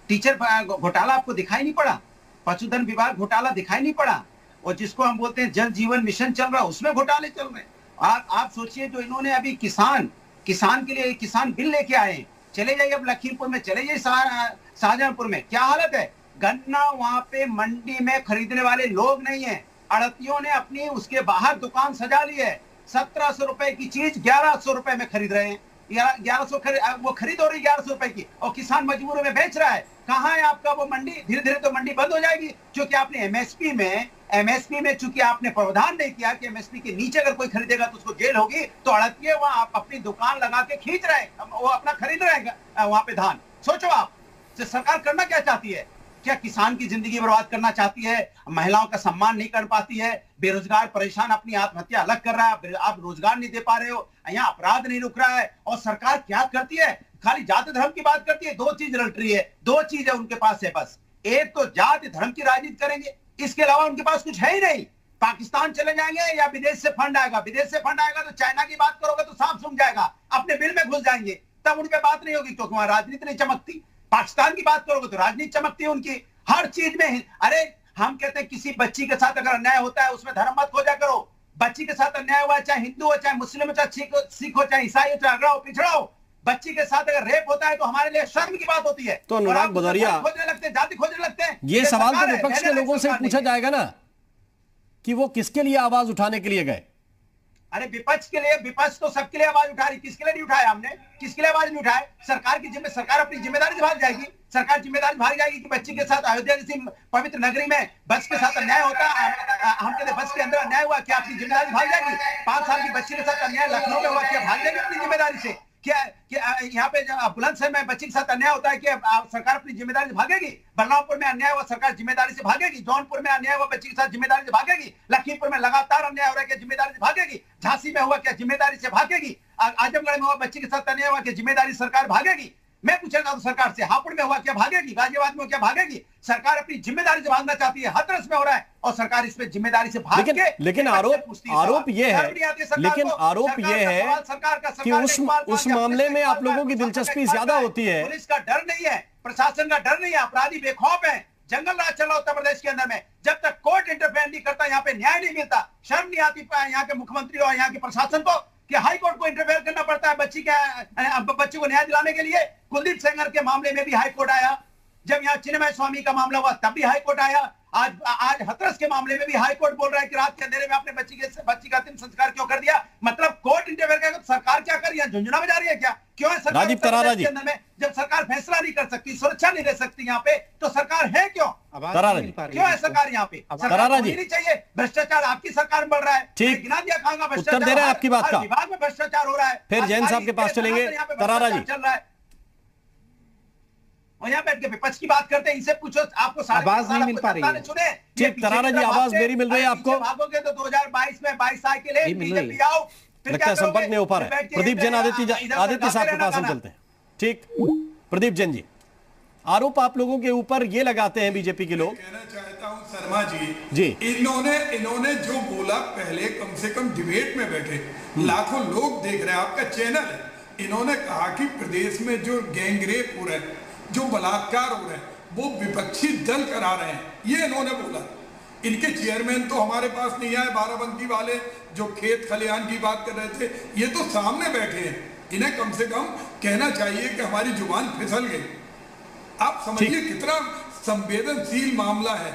E: टीचर घोटाला आपको दिखाई नहीं पड़ा? पशुधन विभाग घोटाला दिखाई नहीं पड़ा? और जिसको हम बोलते हैं जल जीवन मिशन चल रहा है, उसमें घोटाले चल रहे हैं। आप सोचिए, जो इन्होंने अभी किसान के लिए किसान बिल लेके आए, चले जाइए अब लखीमपुर में, चले जाइए शाहजहांपुर में, क्या हालत है। गन्ना वहां पे मंडी में खरीदने वाले लोग नहीं है, अड़तियों ने अपनी उसके बाहर दुकान सजा ली है। 1700 रुपए की चीज 1100 रुपए में खरीद रहे हैं। 1100 वो खरीद हो रही 1100 रुपए की, और किसान मजबूरों में बेच रहा है। कहाँ है आपका वो मंडी? धीरे धीरे तो मंडी बंद हो जाएगी, क्योंकि आपने एमएसपी में चूंकि आपने प्रावधान नहीं किया कि एमएसपी के नीचे अगर कोई खरीदेगा तो उसको जेल होगी। तो अड़तिए वहां आप अपनी दुकान लगा के खींच रहे हैं, वो अपना खरीद रहे हैं वहां पे धान। सोचो आप, सरकार करना क्या चाहती है? क्या किसान की जिंदगी बर्बाद करना चाहती है? महिलाओं का सम्मान नहीं कर पाती है? बेरोजगार परेशान अपनी आत्महत्या अलग कर रहा है, आप रोजगार नहीं दे पा रहे हो, यहाँ अपराध नहीं रुक रहा है। और सरकार क्या करती है? खाली जाति धर्म की बात करती है। दो चीज रट रही है, दो चीज है उनके पास है बस। एक तो जाति धर्म की राजनीति करेंगे, इसके अलावा उनके पास कुछ है ही नहीं। पाकिस्तान चले जाएंगे या विदेश से फंड आएगा, विदेश से फंड आएगा तो चाइना की बात करोगे तो साफ सुन जाएगा, अपने बिल में घुस जाएंगे, तब उन पे बात नहीं होगी क्योंकि वहां राजनीति नहीं चमकती। पाकिस्तान की बात करोगे तो राजनीति चमकती है उनकी हर चीज में। अरे हम कहते हैं किसी बच्ची के साथ अगर अन्याय होता है उसमें धर्म मत खोजा करो। बच्ची के साथ अन्याय हुआ, चाहे हिंदू हो, चाहे मुस्लिम हो, चाहे सिख हो, चाहे ईसाई हो, चाहे अगड़ा हो, पिछड़ा हो, बच्ची के साथ अगर रेप होता है तो हमारे लिए शर्म की बात होती है।
A: तो अनुराग भदौरिया
G: खोजने लगते हैं, जाति खोजने लगते हैं।
A: ये सवाल तो विपक्ष के लोगों से पूछा जाएगा ना कि वो किसके लिए आवाज उठाने के लिए गए।
E: अरे विपक्ष के लिए, विपक्ष तो सबके लिए आवाज उठा रही, किसके लिए नहीं उठाया हमने? किसके लिए आवाज नहीं उठाए? सरकार अपनी जिम्मेदारी से भाग जाएगी। सरकार जिम्मेदारी भाग जाएगी कि बच्ची के साथ अयोध्या जैसी पवित्र नगरी में बस के साथ अन्याय होता है। हम कहते बस के अंदर अन्याय हुआ, क्या अपनी जिम्मेदारी भाग जाएगी? 5 साल की बच्ची के साथ अन्याय लखनऊ में हुआ, क्या भाग जाएगी अपनी जिम्मेदारी से? क्या यहाँ पे बुलंदशहर में बच्ची के साथ अन्याय होता है, क्या सरकार अपनी जिम्मेदारी से भागेगी? बलरामपुर में अन्याय हुआ, सरकार जिम्मेदारी से भागेगी? जौनपुर में अन्याय हुआ, बच्ची के साथ जिम्मेदारी से भागेगी? लखीमपुर में लगातार अन्याय हो रहा है, क्या जिम्मेदारी से भागेगी? झांसी में हुआ, क्या जिम्मेदारी से भागेगी? आजमगढ़ में हुआ, बच्ची के साथ अन्याय हुआ, क्या जिम्मेदारी सरकार भागेगी? मैं पूछेगा तो सरकार से, हापुड़ में हुआ क्या भागेगी? गाजियाबाद में क्या भागेगी? सरकार अपनी जिम्मेदारी से भागना चाहती है, हाथरस में हो रहा है और सरकार इस पे जिम्मेदारी से भाग के।
A: लेकिन आरोप ये है कि उस मामले में आप लोगों की दिलचस्पी ज्यादा होती है।
E: पुलिस का डर नहीं है, प्रशासन का डर नहीं है, अपराधी बेखौफ है, जंगल राज चल रहा उत्तर प्रदेश के अंदर में। जब तक कोर्ट इंटरफेयर नहीं करता यहाँ पे न्याय नहीं मिलता। शर्म नहीं आती यहाँ के मुख्यमंत्री और यहाँ के प्रशासन को कि हाई कोर्ट को इंटरफेयर करना पड़ता है बच्ची को न्याय दिलाने के लिए। कुलदीप सेंगर के मामले में भी हाई कोर्ट आया, जब यहाँ चिन्मय स्वामी का मामला हुआ तब भी हाई कोर्ट आया, आज हाथरस के मामले में भी हाई कोर्ट बोल रहा है कि रात के अंधेरे में आपने बच्ची का अंतिम संस्कार क्यों कर दिया? मतलब कोर्ट इंटरफेयर करेगा तो सरकार क्या कर रही है? झुंझुना बजा रही है क्या? क्यों है सरकार
A: राजीव तरारा जी
E: में? जब सरकार फैसला नहीं कर सकती, सुरक्षा नहीं दे सकती यहाँ पे, तो सरकार है क्यों?
A: तरारा जी
E: क्यों है सरकार यहाँ पे?
A: तरारा जी
E: नहीं चाहिए। भ्रष्टाचार आपकी सरकार में बढ़ रहा है,
A: ठीक,
E: गिना दिया खाऊंगा
A: उत्तर दे रहे हैं आपकी बात का।
E: विभाग में भ्रष्टाचार हो रहा है।
A: फिर जैन साहब के पास चलेंगे। तरारा जी
E: चल रहा है। और यहाँ बैठ के विपक्ष की बात करते हैं। इनसे पूछो, आपको
D: आवाज नहीं मिल पा रही है।
E: चुने
A: ठीक, तरारा जी आवाज मेरी मिल रही है आपको?
E: भागोगे तो 2022 में 22 साल के लिए बीजेपी आओ,
A: लगता है संपर्क नहीं हो पा रहा है। प्रदीप जैन आदित्य साहब के पास हम चलते हैं। ठीक, प्रदीप जैन जी, आरोप आप लोगों के ऊपर ये लगाते हैं बीजेपी के लोग।
G: कहना चाहता हूं शर्मा जी, इन्होंने जो बोला, पहले कम से कम डिबेट में बैठे लाखों लोग देख रहे हैं, आपका चैनल है। इन्होंने कहा कि प्रदेश में जो गैंगरेप हो रहा है, जो बलात्कार हो रहा है, वो विपक्षी दल करा रहे हैं, ये इन्होंने बोला। इनके चेयरमैन तो हमारे पास नहीं आए, बाराबंकी वाले जो खेत खलिहान की बात कर रहे थे, ये तो सामने बैठे हैं। इन्हें कम से कम कहना चाहिए कि हमारी जुबान फिसल गई। आप समझिए कितना संवेदनशील मामला है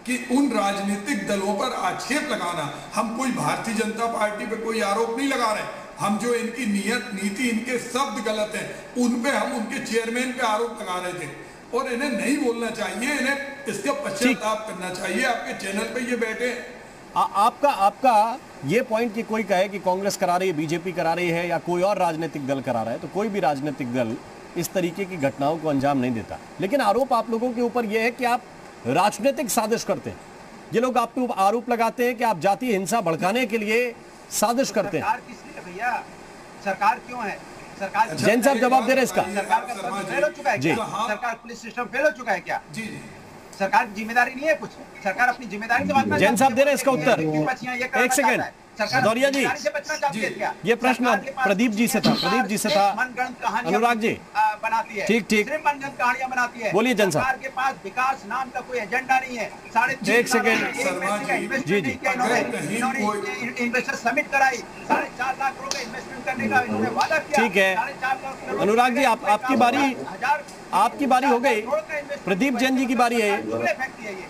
G: कि उन राजनीतिक दलों पर आक्षेप लगाना। हम कोई भारतीय जनता पार्टी पे कोई आरोप नहीं लगा रहे, हम जो इनकी नियत नीति, इनके शब्द गलत हैं, उन पे हम उनके चेयरमैन पे आरोप लगा रहे थे। और इन्हें नहीं बोलना चाहिए, इन्हें इसका पश्चाताप करना चाहिए। आपके चैनल पे ये बैठे
A: आपका ये पॉइंट कि कोई कहे कि कांग्रेस करा रही है, बीजेपी करा रही है, या कोई और राजनीतिक दल करा रहा है, तो कोई भी राजनीतिक दल इस तरीके की घटनाओं को अंजाम नहीं देता। लेकिन आरोप आप लोगों के ऊपर यह है कि आप राजनीतिक साजिश करते हैं। ये लोग आपके ऊपर आरोप लगाते हैं कि आप जातीय हिंसा भड़काने के लिए साजिश करते हैं।
E: सरकार किस लिए भैया? सरकार क्यों है? सरकार,
A: जैन साहब जवाब दे रहे हैं इसका।
E: सरकार का सब फेल हो चुका है क्या? सरकार पुलिस सिस्टम फेल हो चुका है क्या?
G: जी,
E: सरकार की जिम्मेदारी नहीं है कुछ? सरकार अपनी जिम्मेदारी से बात करती है।
A: जैन साहब दे रहे हैं इसका उत्तर। एक सेकंड, भदौरिया जी, ये प्रश्न प्रदीप जी से था।
E: मनगढ़ंत कहानियां
A: अनुराग जी
E: बनाती है,
A: ठीक
E: सिर्फ मनगढ़ंत कहानियां बनाती है।
A: बोलिए जैन साहब।
E: सरकार के पास विकास नाम का कोई एजेंडा नहीं है। 3.5
A: एक सेकंड, जी जी,
E: इन्होंने इन्वेस्टर समिट कराई, 4.5 लाख करोड़ का इन्वेस्टमेंट करने का इन्होंने वादा किया।
A: ठीक है,
E: 4.5 लाख।
A: अनुराग जी आपकी बारी हो गई, प्रदीप जैन जी की बारी है,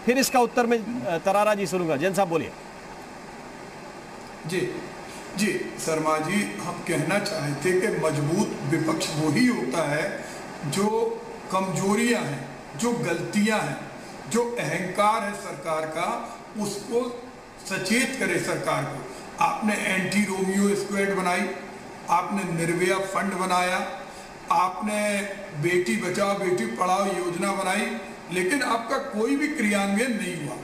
A: फिर इसका उत्तर में तरारा जी सुनूंगा। जैन साहब बोलिए।
G: जी शर्मा जी, हम कहना चाहते कि मजबूत विपक्ष वही होता है जो कमजोरियां हैं, जो गलतियां हैं, जो अहंकार है सरकार का, उसको सचेत करे सरकार को। आपने एंटी रोमियो स्क्वाड बनाई, आपने निर्भया फंड बनाया, आपने बेटी बचाओ बेटी पढ़ाओ योजना बनाई, लेकिन आपका कोई भी क्रियान्वयन नहीं हुआ।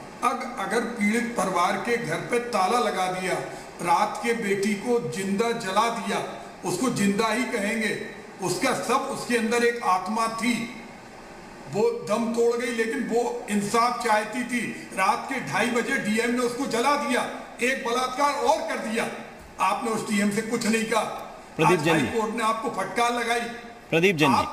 G: अगर पीड़ित परिवार के घर पे ताला लगा दिया, रात के बेटी को जिंदा जला दिया, उसको जिंदा ही कहेंगे, उसका सब, उसके अंदर एक आत्मा थी, वो दम तोड़ गई, लेकिन वो इंसाफ चाहती थी। रात के 2:30 बजे डीएम ने उसको जला दिया, एक बलात्कार और कर दिया। आपने उस डीएम से कुछ नहीं कहा।
A: प्रदीप जैन जी,
G: कोर्ट ने आपको फटकार लगाई।
A: प्रदीप जैन जी,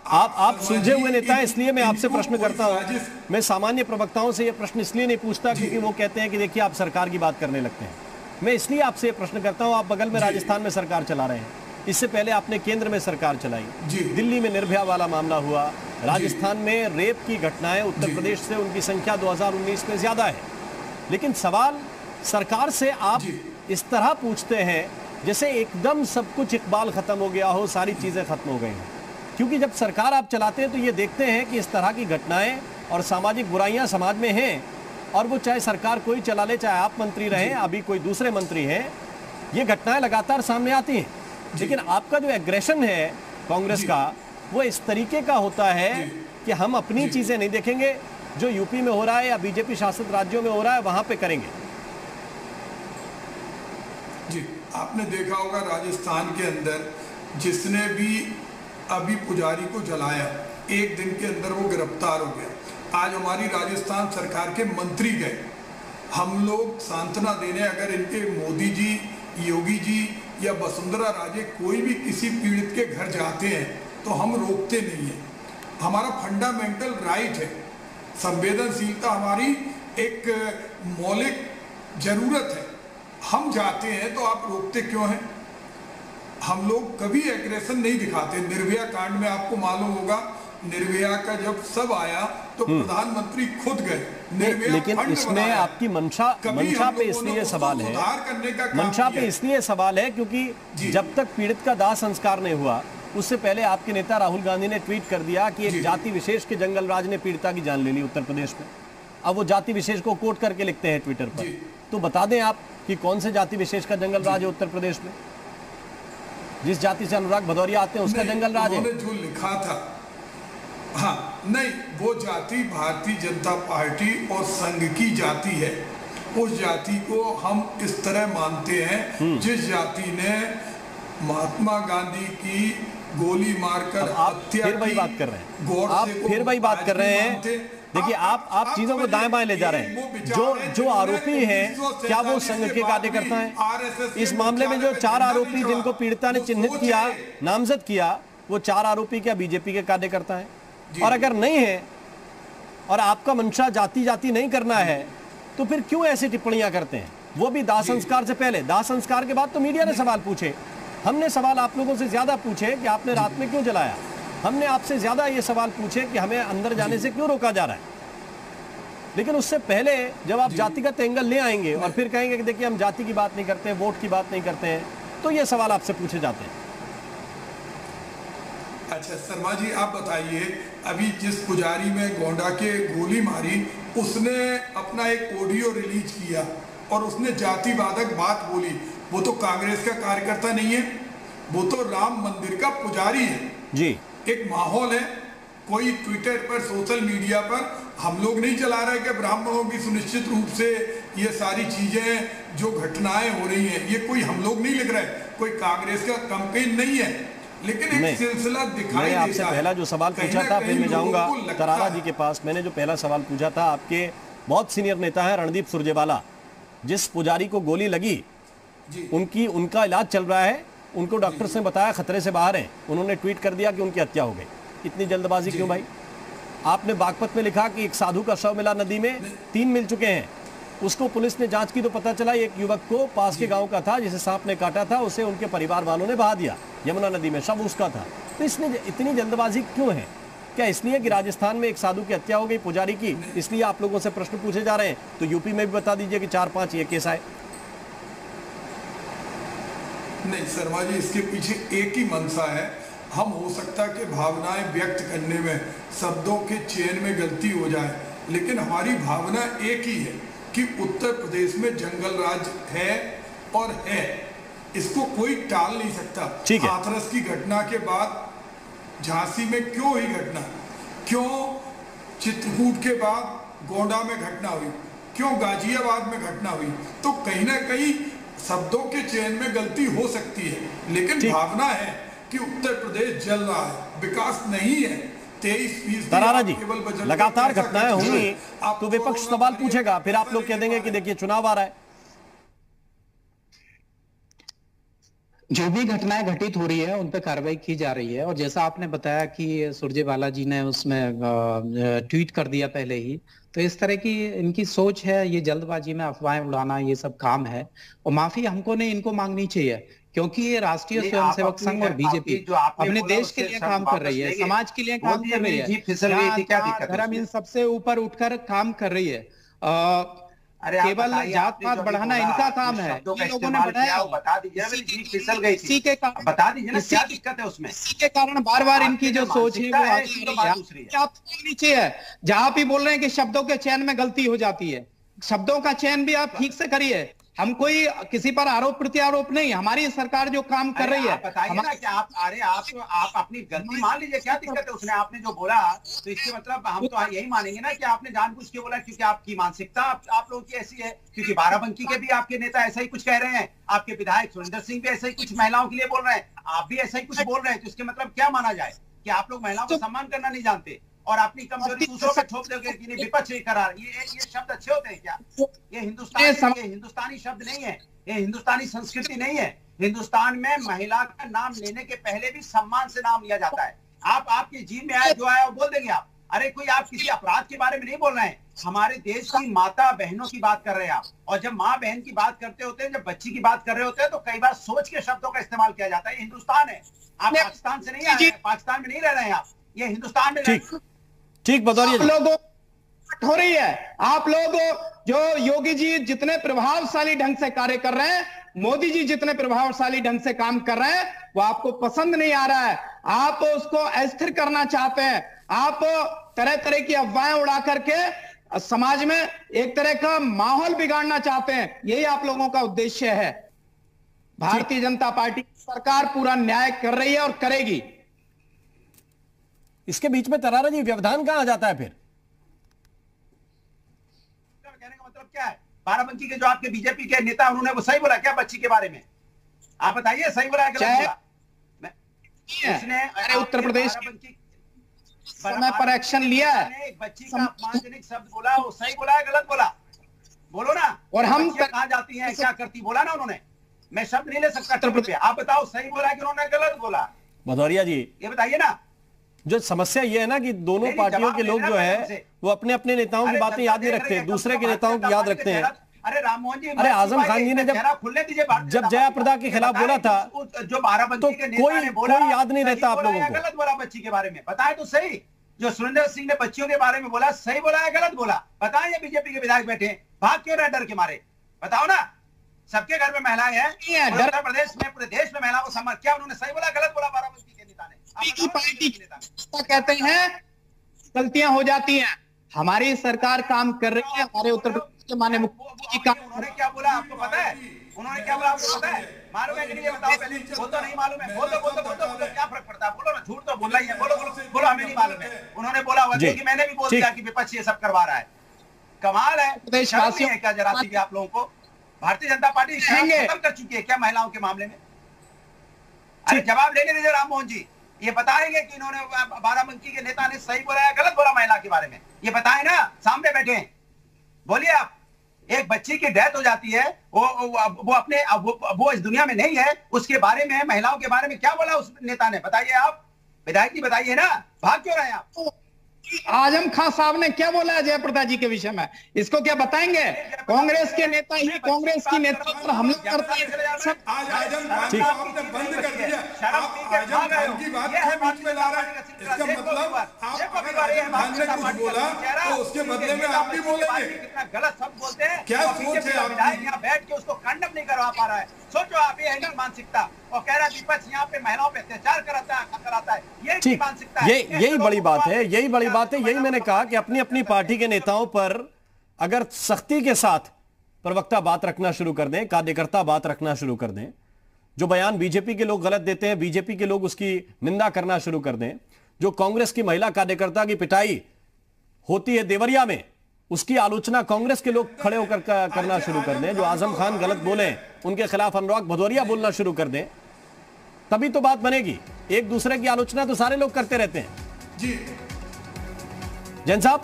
A: आप सुलझे हुए नेता हैं, इसलिए मैं आपसे प्रश्न करता हूं। मैं सामान्य प्रवक्ताओं से यह प्रश्न इसलिए नहीं पूछता क्योंकि वो कहते हैं कि देखिए आप सरकार की बात करने लगते हैं। मैं इसलिए आपसे प्रश्न करता हूं, आप बगल में राजस्थान में सरकार चला रहे हैं, इससे पहले आपने केंद्र में सरकार चलाई, दिल्ली में निर्भया वाला मामला हुआ, राजस्थान में रेप की घटनाएं उत्तर प्रदेश से उनकी संख्या 2019 में ज्यादा है। लेकिन सवाल सरकार से आप इस तरह पूछते हैं जैसे एकदम सब कुछ इकबाल खत्म हो गया हो, सारी चीजें खत्म हो गई हैं। क्योंकि जब सरकार आप चलाते हैं तो ये देखते हैं कि इस तरह की घटनाएं और सामाजिक बुराइयां समाज में हैं, और वो चाहे सरकार कोई चला ले, चाहे आप मंत्री रहें, अभी कोई दूसरे मंत्री हैं, ये घटनाएं लगातार सामने आती हैं। लेकिन आपका जो एग्रेशन है कांग्रेस का, वो इस तरीके का होता है कि हम अपनी चीजें नहीं देखेंगे, जो यूपी में हो रहा है या बीजेपी शासित राज्यों में हो रहा है वहां पे करेंगे।
G: जी, आपने देखा होगा राजस्थान के अंदर जिसने भी अभी पुजारी को जलाया, एक दिन के अंदर वो गिरफ्तार हो गया। आज हमारी राजस्थान सरकार के मंत्री गए, हम लोग सांत्वना देने, अगर इनके मोदी जी, योगी जी या वसुंधरा राजे कोई भी किसी पीड़ित के घर जाते हैं तो हम रोकते नहीं हैं। हमारा फंडामेंटल राइट है, संवेदनशीलता हमारी एक मौलिक जरूरत है। हम जाते हैं तो आप रोकते क्यों हैं? हम लोग कभी एग्रेशन नहीं दिखाते। निर्भया कांड में आपको मालूम होगा, निर्भया का जब सब आया तो प्रधानमंत्री खुद गए।
A: लेकिन इसमें आपकी मंशा पे इसलिए सवाल है, मंशा पे इसलिए सवाल है क्योंकि जब तक पीड़ित का दाह संस्कार नहीं हुआ, उससे पहले आपके नेता राहुल गांधी ने ट्वीट कर दिया कि एक जाति विशेष के जंगल राज ने पीड़िता की जान ले ली उत्तर प्रदेश में। अब वो जाति विशेष को कोट करके लिखते हैं ट्विटर पर, तो बता दें आप कि कौन से जाति विशेष का जंगल राज है उत्तर प्रदेश में? जिस जाति से अनुराग भदौरिया आते हैं उसका जंगल राज है।
G: जो लिखा था हाँ, नहीं, वो जाति भारतीय जनता पार्टी और संघ की जाति है। उस जाति को हम इस तरह मानते हैं जिस जाति ने महात्मा गांधी की गोली मारकर हत्या
A: फिर वही बात कर रहे हैं, आप फिर वही बात कर रहे हैं। देखिए, आप चीजों को दाएं बाएं ले जा रहे हैं। जो आरोपी हैं, क्या वो संघ के कार्यकर्ता हैं? इस मामले में जो 4 आरोपी जिनको पीड़िता ने चिन्हित किया, नामजद किया, वो 4 आरोपी क्या बीजेपी के कार्यकर्ता हैं? और अगर नहीं है और आपका मंशा जाति जाति नहीं करना है, तो फिर क्यों ऐसी टिप्पणियां करते हैं? वो भी दाह संस्कार से पहले। दाह संस्कार के बाद तो मीडिया ने सवाल पूछे, हमने सवाल आप लोगों से ज्यादा पूछे कि आपने रात में क्यों जलाया। हमने आपसे ज्यादा ये सवाल पूछे कि हमें अंदर जाने से क्यों रोका जा रहा है। लेकिन उससे पहले जब आप जातिगत एंगल ले आएंगे और फिर कहेंगे कि देखिए हम जाति की बात नहीं करते, वोट की बात नहीं करते हैं, तो ये सवाल आपसे पूछे जाते हैं।
G: अच्छा शर्मा जी, आप बताइए, अभी जिस पुजारी में गोंडा के गोली मारी, उसने अपना एक ऑडियो रिलीज किया और उसने जातिवादक बात बोली। वो तो कांग्रेस का कार्यकर्ता नहीं है, वो तो राम मंदिर का पुजारी है
A: जी।
G: एक माहौल है, कोई ट्विटर पर, सोशल मीडिया पर हम लोग नहीं चला रहे कि ब्राह्मणों की सुनिश्चित रूप से ये सारी चीजें जो घटनाएं हो रही हैं, ये कोई हम लोग नहीं लिख रहे, कोई कांग्रेस का कैंपेन नहीं है, लेकिन एक सिलसिला दिखाई देता है।
A: आपसे पहला जो सवाल पूछा था, फिर मैं जाऊंगा तरारा जी के पास। मैंने जो पहला सवाल पूछा था, आपके बहुत सीनियर नेता है रणदीप सुरजेवाला, जिस पुजारी को गोली लगी उनका इलाज चल रहा है, उनको डॉक्टर्स ने बताया खतरे से बाहर हैं, उन्होंने ट्वीट कर दिया कि उनकी हत्या हो गई। इतनी जल्दबाजी क्यों भाई? आपने बागपत में लिखा कि एक साधु का शव मिला नदी में, 3 मिल चुके हैं। उसको पुलिस ने जांच की तो पता चला एक युवक को पास के गांव का था, जिसे सांप ने काटा था, उसे उनके परिवार वालों ने बहा दिया यमुना नदी में, शव उसका था। तो इसमें इतनी जल्दबाजी क्यों है? क्या इसलिए कि राजस्थान में एक साधु की हत्या हो गई पुजारी की, इसलिए आप लोगों से प्रश्न पूछे जा रहे हैं? तो यूपी में भी बता दीजिए कि 4-5 ये केस आए।
G: नहीं शर्मा जी, इसके पीछे एक ही मंशा है। हम हो सकता कि भावनाएं व्यक्त करने में, शब्दों के चयन में गलती हो जाए, लेकिन हमारी भावना एक ही है कि उत्तर प्रदेश में जंगल राज है और है, इसको कोई टाल नहीं सकता। हाथरस की घटना के बाद झांसी में क्यों हुई घटना, क्यों चित्रकूट के बाद गोंडा में घटना हुई, क्यों गाजियाबाद में घटना हुई, तो कहीं ना कहीं शब्दों के चयन में गलती हो सकती है, लेकिन भावना है कि उत्तर प्रदेश जल रहा है, विकास नहीं है। 23%
A: तरारा जी, लगातार घटनाएं होंगी तो विपक्ष सवाल पूछेगा, फिर आप लोग कह देंगे कि देखिए चुनाव आ रहा है।
D: जो भी घटनाएं घटित हो रही है उन पर कार्रवाई की जा रही है। और जैसा आपने बताया कि सुरजेवाला जी ने उसमें ट्वीट कर दिया पहले ही, तो इस तरह की इनकी सोच है, ये जल्दबाजी में अफवाहें उड़ाना, ये सब काम है। और माफी हमको नहीं, इनको मांगनी चाहिए, क्योंकि ये राष्ट्रीय स्वयंसेवक संघ और बीजेपी अपने देश के लिए काम कर रही है, समाज के लिए काम कर रही है, धर्म इन सबसे ऊपर उठकर काम कर रही है। केवल जात पात बढ़ाना इनका काम है, ये लोगों ने बढ़ाया,
E: बता दीजिए फिसल गई थी, बता दीजिए ना क्या दिक्कत है उसमें।
D: इसी के कारण बार बार इनकी जो सोच है वो आप नीचे है। जहां भी बोल रहे हैं कि शब्दों के चयन में गलती हो जाती है, शब्दों का चयन भी आप ठीक से करिए। हम कोई किसी पर आरोप प्रत्यारोप नहीं, हमारी सरकार जो काम कर रही है।
E: बताइए ना कि आप अपनी गलती मान लीजिए, क्या दिक्कत है उसने, आपने जो बोला तो इसके मतलब हम तो यही मानेंगे ना कि आपने जानबूझ के बोला, क्योंकि आपकी मानसिकता आप लोगों की ऐसी है। क्योंकि बाराबंकी के भी आपके नेता ऐसा ही कुछ कह रहे हैं, आपके विधायक सुरेंद्र सिंह भी ऐसा ही कुछ महिलाओं के लिए बोल रहे हैं, आप भी ऐसा ही कुछ बोल रहे हैं। तो इसके मतलब क्या माना जाए कि आप लोग महिलाओं को सम्मान करना नहीं जानते और अपनी कमजोरी दूसरों पे थोप दोगे कि विपक्ष करार। ये शब्द अच्छे होते हैं क्या? ये हिंदुस्तानी शब्द नहीं है, ये हिंदुस्तानी संस्कृति नहीं है। हिंदुस्तान में महिला का नाम लेने के पहले भी सम्मान से नाम लिया जाता है। आपके जीव में आए जो आया वो बोल देंगे आप। अरे कोई आप किसी अपराध के बारे में नहीं बोल रहे हैं, हमारे देश की माता बहनों की बात कर रहे हैं आप। और जब माँ बहन की बात करते होते हैं, जब बच्ची की बात कर रहे होते हैं, तो कई बार सोच के शब्दों का इस्तेमाल किया जाता है। हिंदुस्तान है, आप पाकिस्तान से नहीं आए, पाकिस्तान में नहीं रह रहे हैं आप, ये हिंदुस्तान में
A: ठीक बतौरिए।
D: आप लोगों हो रही है, आप लोग जो योगी जी जितने प्रभावशाली ढंग से कार्य कर रहे हैं, मोदी जी जितने प्रभावशाली ढंग से काम कर रहे हैं, वो आपको पसंद नहीं आ रहा है। आप उसको अस्थिर करना चाहते हैं, आप तरह तरह की अफवाहें उड़ा करके समाज में एक तरह का माहौल बिगाड़ना चाहते हैं। यही आप लोगों का उद्देश्य है। भारतीय जनता पार्टी सरकार पूरा न्याय कर रही है और करेगी।
A: इसके बीच में तरारा जी व्यवधान कहां आ जाता है फिर?
E: कहने का मतलब क्या है? बाराबंकी के जो आपके बीजेपी के नेता उन्होंने वो सही बोला क्या बच्ची के बारे में? आप बताइए, सही बोला है गलत बोला?
H: अरे उत्तर प्रदेश समय पर एक्शन लिया है,
E: एक बच्ची का अपमानजनक शब्द बोला, वो सही बोला है गलत बोला? बोलो ना।
H: और हम
E: कहां जाती हैं, क्या करती, बोला ना उन्होंने। मैं शब्द नहीं ले सकता उत्तर प्रदेश। आप बताओ सही बोला कि उन्होंने गलत बोला?
A: भदौरिया जी
E: ये बताइए ना।
A: जो समस्या ये है ना कि दोनों पार्टियों के लोग जो है वो अपने अपने नेताओं की बातें याद नहीं रखते, दूसरे के नेताओं की याद रखते हैं।
E: अरे राममोहन जी,
A: अरे आजम खान जी ने जब जयाप्रदा के खिलाफ बोला था
E: जो बाराबंकी के
A: कोई याद नहीं रहता आप लोगों को।
E: गलत बोला बच्ची के बारे में? बताए तो सही। जो सुरेंद्र सिंह ने बच्चियों के बारे में बोला, सही बोला है गलत बोला? बताएं। ये बीजेपी के विधायक बैठे हैं, भाग क्यों रहे डर के मारे? बताओ ना। सबके घर में महिलाएं हैं, उत्तर प्रदेश में, पूरे देश में महिलाओं को सम्मान। क्या उन्होंने सही बोला गलत बोला बाराबंकी के नेता ने?
H: पार्टी कहते हैं गलतियां हो जाती हैं, हमारी सरकार काम कर रही है, हमारे उत्तर प्रदेश के माननीय मुख्यमंत्री जी
E: उन्होंने क्या बोला आपको पता है? उन्होंने क्या बोला आपको पता है? मालूम है कि नहीं? ये बताओ पहले। वो तो नहीं मालूम है। बोलो क्या फर्क पड़ता है? बोलो ना, झूठ तो बोलना ही है। बोलो हमें नहीं मालूम है। उन्होंने बोला कि मैंने भी बोल दिया कि विपक्ष ये सब करवा रहा है। कमाल है।
H: प्रदेशवासियों
E: है क्या जरा सी भी आप लोगों को? भारतीय जनता पार्टी खत्म कर चुकी है क्या महिलाओं के मामले में? अरे जवाब लेने दीजिए राममोहन जी। ये बताएंगे कि इन्होंने बाराबंकी के नेता ने सही बोला है गलत बोला महिला के बारे में? ये बताएं ना, सामने बैठे हैं, बोलिए आप। एक बच्ची की डेथ हो जाती है, वो इस दुनिया में नहीं है, उसके बारे में, महिलाओं के बारे में क्या बोला उस नेता ने? बताइए आप, विधायक जी बताइए ना, भाग क्यों रहे हैं आप?
H: आजम खान साहब ने क्या बोला जयप्रदा जी के विषय में? इसको क्या बताएंगे? कांग्रेस के नेता ही कांग्रेस की नेता पर हमला करते हैं।
G: आज आजम खान को आपने बंद कर दिया। आजम खान की बात बीच में ला रहा है। इसका मतलब आप अगर आजम खान ने कुछ बोला तो उसके बदले में आप भी बोलेंगे।
E: कितना गलत शब्द बोलते हैं।
G: क्या सोच है आपकी?
E: यहाँ बैठ के उसको कंडम नहीं करवा पा रहा है। सोचो आप, ये है मानसिकता। और कह रहा है विपक्ष यहाँ पे महिलाओं पे अत्याचार कराता है। ये मानसिकता है।
A: यही बड़ी बात है, यही बड़ी बात है। यही मैंने कहा कि अपनी अपनी पार्टी के नेताओं पर अगर सख्ती के साथ प्रवक्ता बात रखना शुरू कर दें, कार्यकर्ता बात रखना शुरू कर दें, जो बयान बीजेपी के लोग गलत देते हैं बीजेपी के लोग उसकी निंदा करना शुरू कर दें, जो कांग्रेस की महिला कार्यकर्ता की पिटाई होती है देवरिया में उसकी आलोचना कांग्रेस के लोग खड़े होकर करना शुरू कर दें, जो आजम खान गलत बोले उनके खिलाफ अनुराग भदौरिया बोलना शुरू कर दें, तभी तो बात बनेगी। एक दूसरे की आलोचना तो सारे लोग करते रहते हैं।
G: जी
A: जैन साहब,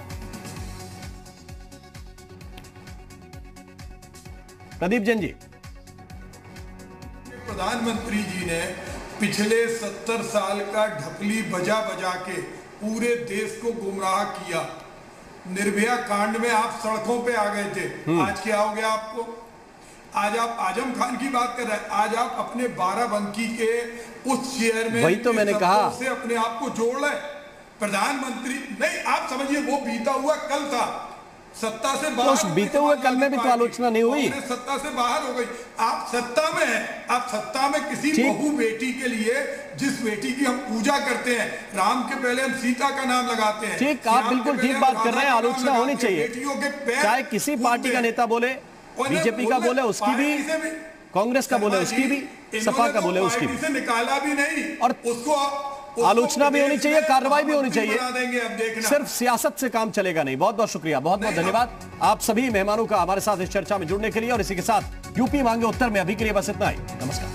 A: प्रदीप जैन जी।
G: प्रधानमंत्री जी ने पिछले 70 साल का ढकली बजा बजा के पूरे देश को गुमराह किया। निर्भया कांड में आप सड़कों पे आ गए थे, आज क्या हो गया आपको? आज आप आजम खान की बात कर रहे हैं, आज आप अपने बाराबंकी के उस चेयरमैन
A: वही तो मैंने कहा
G: से अपने आप को जोड़ रहे। प्रधानमंत्री नहीं, आप समझिए वो बीता हुआ कल था, सत्ता से बाहर।
A: उस बीते हुए कल में भी तो आलोचना नहीं हुई।
G: सत्ता से बाहर हो गई, आप सत्ता में हैं। आप सत्ता में किसी बहू बेटी के लिए, जिस बेटी की हम पूजा करते हैं, राम के पहले हम सीता का नाम लगाते हैं।
A: ठीक, आप बिल्कुल ठीक बात कर रहे हैं। आलोचना होनी चाहिए, चाहे किसी पार्टी का नेता बोले, बीजेपी का बोले उसकी भी, कांग्रेस का बोले उसकी भी, सपा का बोले उसकी भी,
G: निकाला भी नहीं।
A: और
G: उसको
A: आलोचना भी होनी चाहिए, कार्रवाई भी होनी चाहिए। सिर्फ सियासत से काम चलेगा नहीं। बहुत बहुत शुक्रिया, बहुत बहुत धन्यवाद आप सभी मेहमानों का हमारे साथ इस चर्चा में जुड़ने के लिए। और इसी के साथ यूपी मांगे उत्तर में अभी के लिए बस इतना ही। नमस्कार।